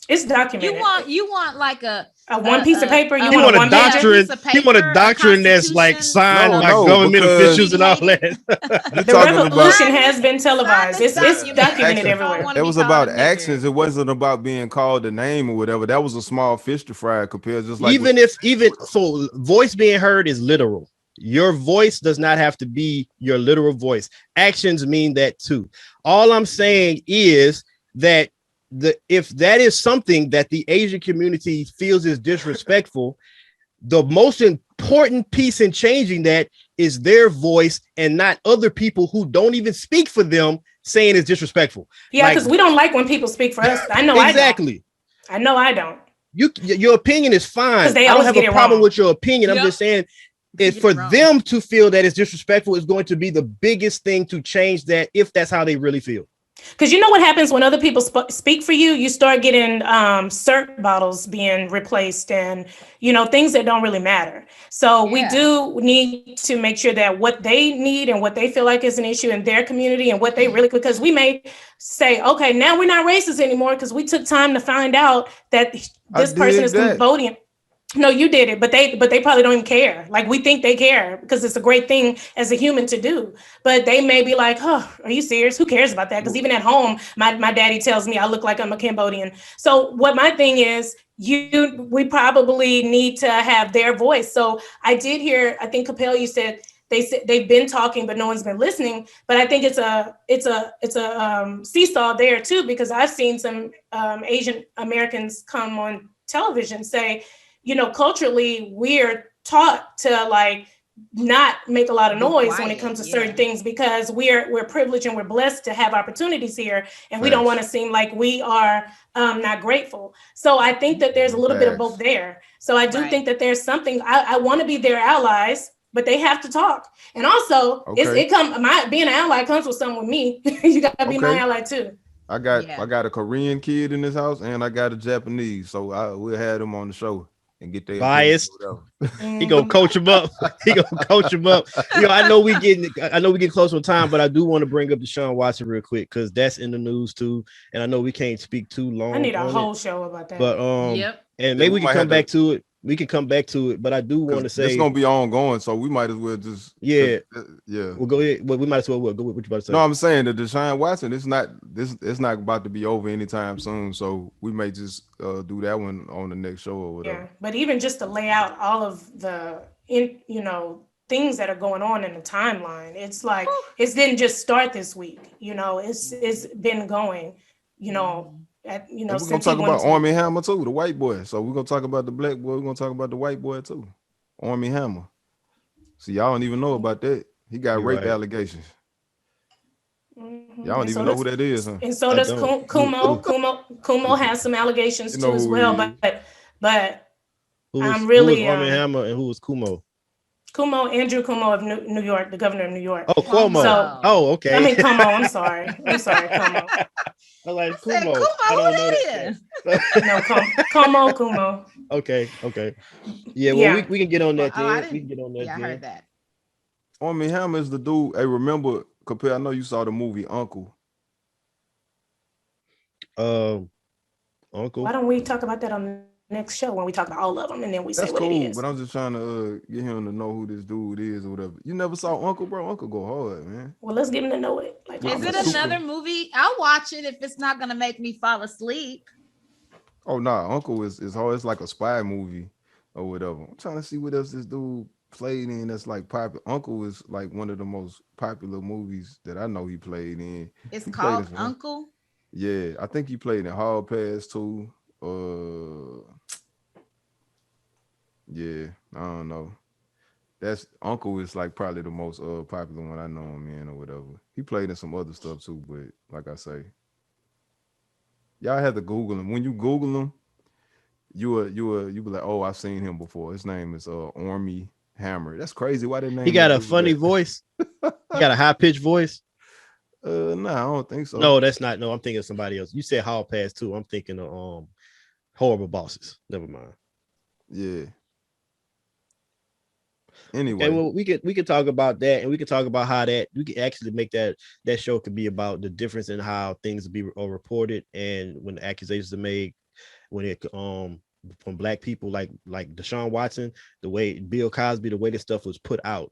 It's documented. You want like a one piece of paper. You He want want a a one doctrine. pager? He want a doctrine that's like signed by government officials and all that. The revolution has been televised. It's documented everywhere. It was about actions. It wasn't about being called a name or whatever. That was a small fish to fry compared just like even so voice being heard is literal. Your voice does not have to be your literal voice. Actions mean that too. All I'm saying is that if that is something that the Asian community feels is disrespectful, the most important piece in changing that is their voice and not other people who don't even speak for them saying it's disrespectful. Yeah, because we don't like when people speak for us. I know exactly. I know I don't. Your opinion is fine. I don't have a problem with your opinion. I'm just saying for them to feel that it's disrespectful is going to be the biggest thing to change that if that's how they really feel. Because you know what happens when other people speak for you? You start getting syrup bottles being replaced and, things that don't really matter. So we do need to make sure that what they need and what they feel like is an issue in their community and what they really, because we may say, okay, now we're not racist anymore because we took time to find out that this person is Cambodian. No, you did it, but they probably don't even care. Like we think they care because it's a great thing as a human to do. But they may be like, "Oh, are you serious? Who cares about that?" Because even at home, my daddy tells me I look like I'm a Cambodian. So what my thing is, we probably need to have their voice. So I did hear, I think Capel, you said they've been talking, but no one's been listening. But I think it's a seesaw there too, because I've seen some Asian Americans come on television say, culturally, we're taught to like not make a lot of noise when it comes to certain things because we're privileged and we're blessed to have opportunities here, and we don't want to seem like we are not grateful. So I think that there's a little bit of both there. So I do think that there's something. I want to be their allies, but they have to talk. And also, being an ally comes with something with me. You got to be my ally too. I got a Korean kid in this house, and I got a Japanese, so we'll have them on the show and get their biased. He gonna coach him up. I know we getting close on time, but I do want to bring up Deshaun Watson real quick because that's in the news too, and I know we can't speak too long. I need a whole show about that. But and maybe we can come back to it. We can come back to it, but I do want to say it's gonna be ongoing, so we might as well just We'll go ahead. Well, we might as well go with what you about to say. No, I'm saying that Deshaun Watson, it's not about to be over anytime soon, so we may just do that one on the next show or whatever. Yeah, but even just to lay out all of the things that are going on in the timeline, it's like it didn't just start this week. It's been going. We're gonna talk about Army Hammer too, the white boy. So we're gonna talk about the black boy. We're gonna talk about the white boy too, Army Hammer. See, y'all don't even know about that. He got rape allegations. Y'all don't even know who that is, huh? And so does Kumo. Kumo has some allegations too as well. But I'm really who was Army Hammer and who was Kumo? Andrew Cuomo of New York, the governor of New York. Oh, Cuomo. So, okay. I mean, Cuomo. I'm sorry, Cuomo. I like Kumo. I don't know that. No, Kumo. Okay. Yeah, well, we can get on that. We can get on that. Yeah, I heard that. Army Hammer is the dude. Hey, remember, Capel, I know you saw the movie Uncle. Uncle. Why don't we talk about that on the next show when we talk about all of them and then we say what it is? But I'm just trying to get him to know who this dude is or whatever. You never saw Uncle, bro? Uncle go hard, man. Well, let's get him to know it. Is it another movie? I'll watch it if it's not gonna make me fall asleep. Oh no, Uncle is hard. It's like a spy movie or whatever. I'm trying to see what else this dude played in that's like popular. Uncle is like one of the most popular movies that I know he played in. It's called Uncle. Yeah, I think he played in Hall Pass too. Yeah, I don't know. That's Uncle is like probably the most popular one I know him in or whatever. He played in some other stuff too, but like I say, y'all have to Google him. When you Google him, you be like, oh, I've seen him before. His name is Army Hammer. That's crazy. Why did name? He got a funny voice. He got a high pitched voice. No, I don't think so. No, that's not. No, I'm thinking of somebody else. You said Hall Pass too. I'm thinking of Horrible Bosses. Never mind. Yeah. Anyway, okay, well, we could talk about that, and we could talk about how that we could actually make that show could be about the difference in how things be reported and when the accusations are made, when it from black people like Deshaun Watson, the way Bill Cosby, the way this stuff was put out.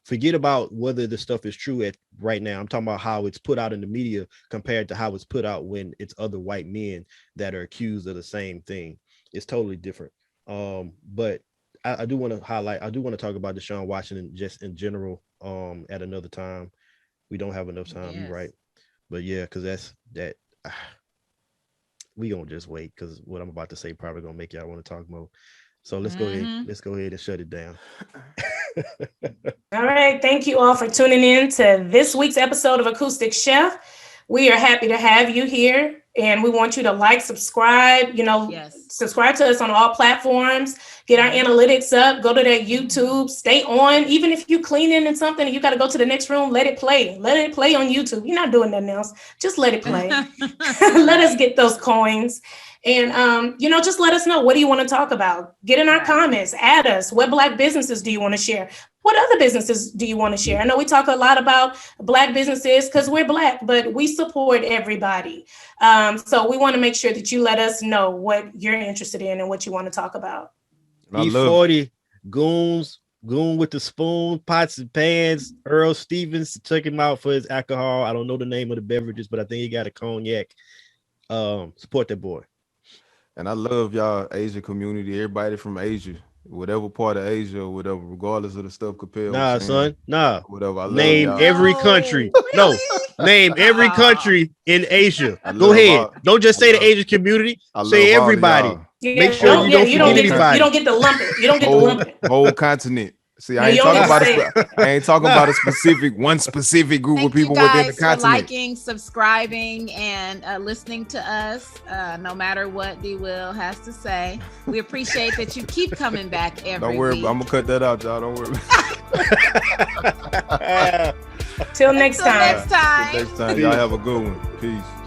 Forget about whether the stuff is true at right now. I'm talking about how it's put out in the media compared to how it's put out when it's other white men that are accused of the same thing. It's totally different. But I do want to highlight, I do want to talk about Deshaun Watson just in general at another time. We don't have enough time, Yes. right? But yeah, because that we gonna just wait because what I'm about to say probably gonna make y'all want to talk more. So let's go ahead. Let's go ahead and shut it down. All right. Thank you all for tuning in to this week's episode of Acoustic Chef. We are happy to have you here, and we want you to like, subscribe, subscribe to us on all platforms, get our analytics up, go to that YouTube, stay on. Even if you cleaning and something and you got to go to the next room, let it play. Let it play on YouTube. You're not doing nothing else. Just let it play. Let us get those coins. And, just let us know, what do you want to talk about? Get in our comments, add us. What Black businesses do you want to share? What other businesses do you want to share? I know we talk a lot about Black businesses because we're Black, but we support everybody. So we want to make sure that you let us know what you're interested in and what you want to talk about. E-40, Goon with the Spoon, Pots and Pans, Earl Stevens. Check him out for his alcohol. I don't know the name of the beverages, but I think he got a cognac. Support that boy. And I love y'all Asia community, everybody from Asia, whatever part of Asia or whatever, regardless of the stuff Capel. Nah, son. Nah. Whatever. I love name y'all. every country. Really? No. Name every country in Asia. I Go love ahead. all- Don't just I say love- the Asian community. I Say love all of everybody. y'all. Make sure you don't forget anybody. You don't get to lump it. You don't get to lump it. Whole continent. See, No, I ain't you don't talking get to about I ain't talking about one specific group of Thank you people within the guys for continent. liking, subscribing, and listening to us, no matter what D. Will has to say. We appreciate that you keep coming back every Don't worry, week. I'm gonna cut that out, y'all. Don't worry. Till next Until time. next time. Next time, y'all have a good one. Peace.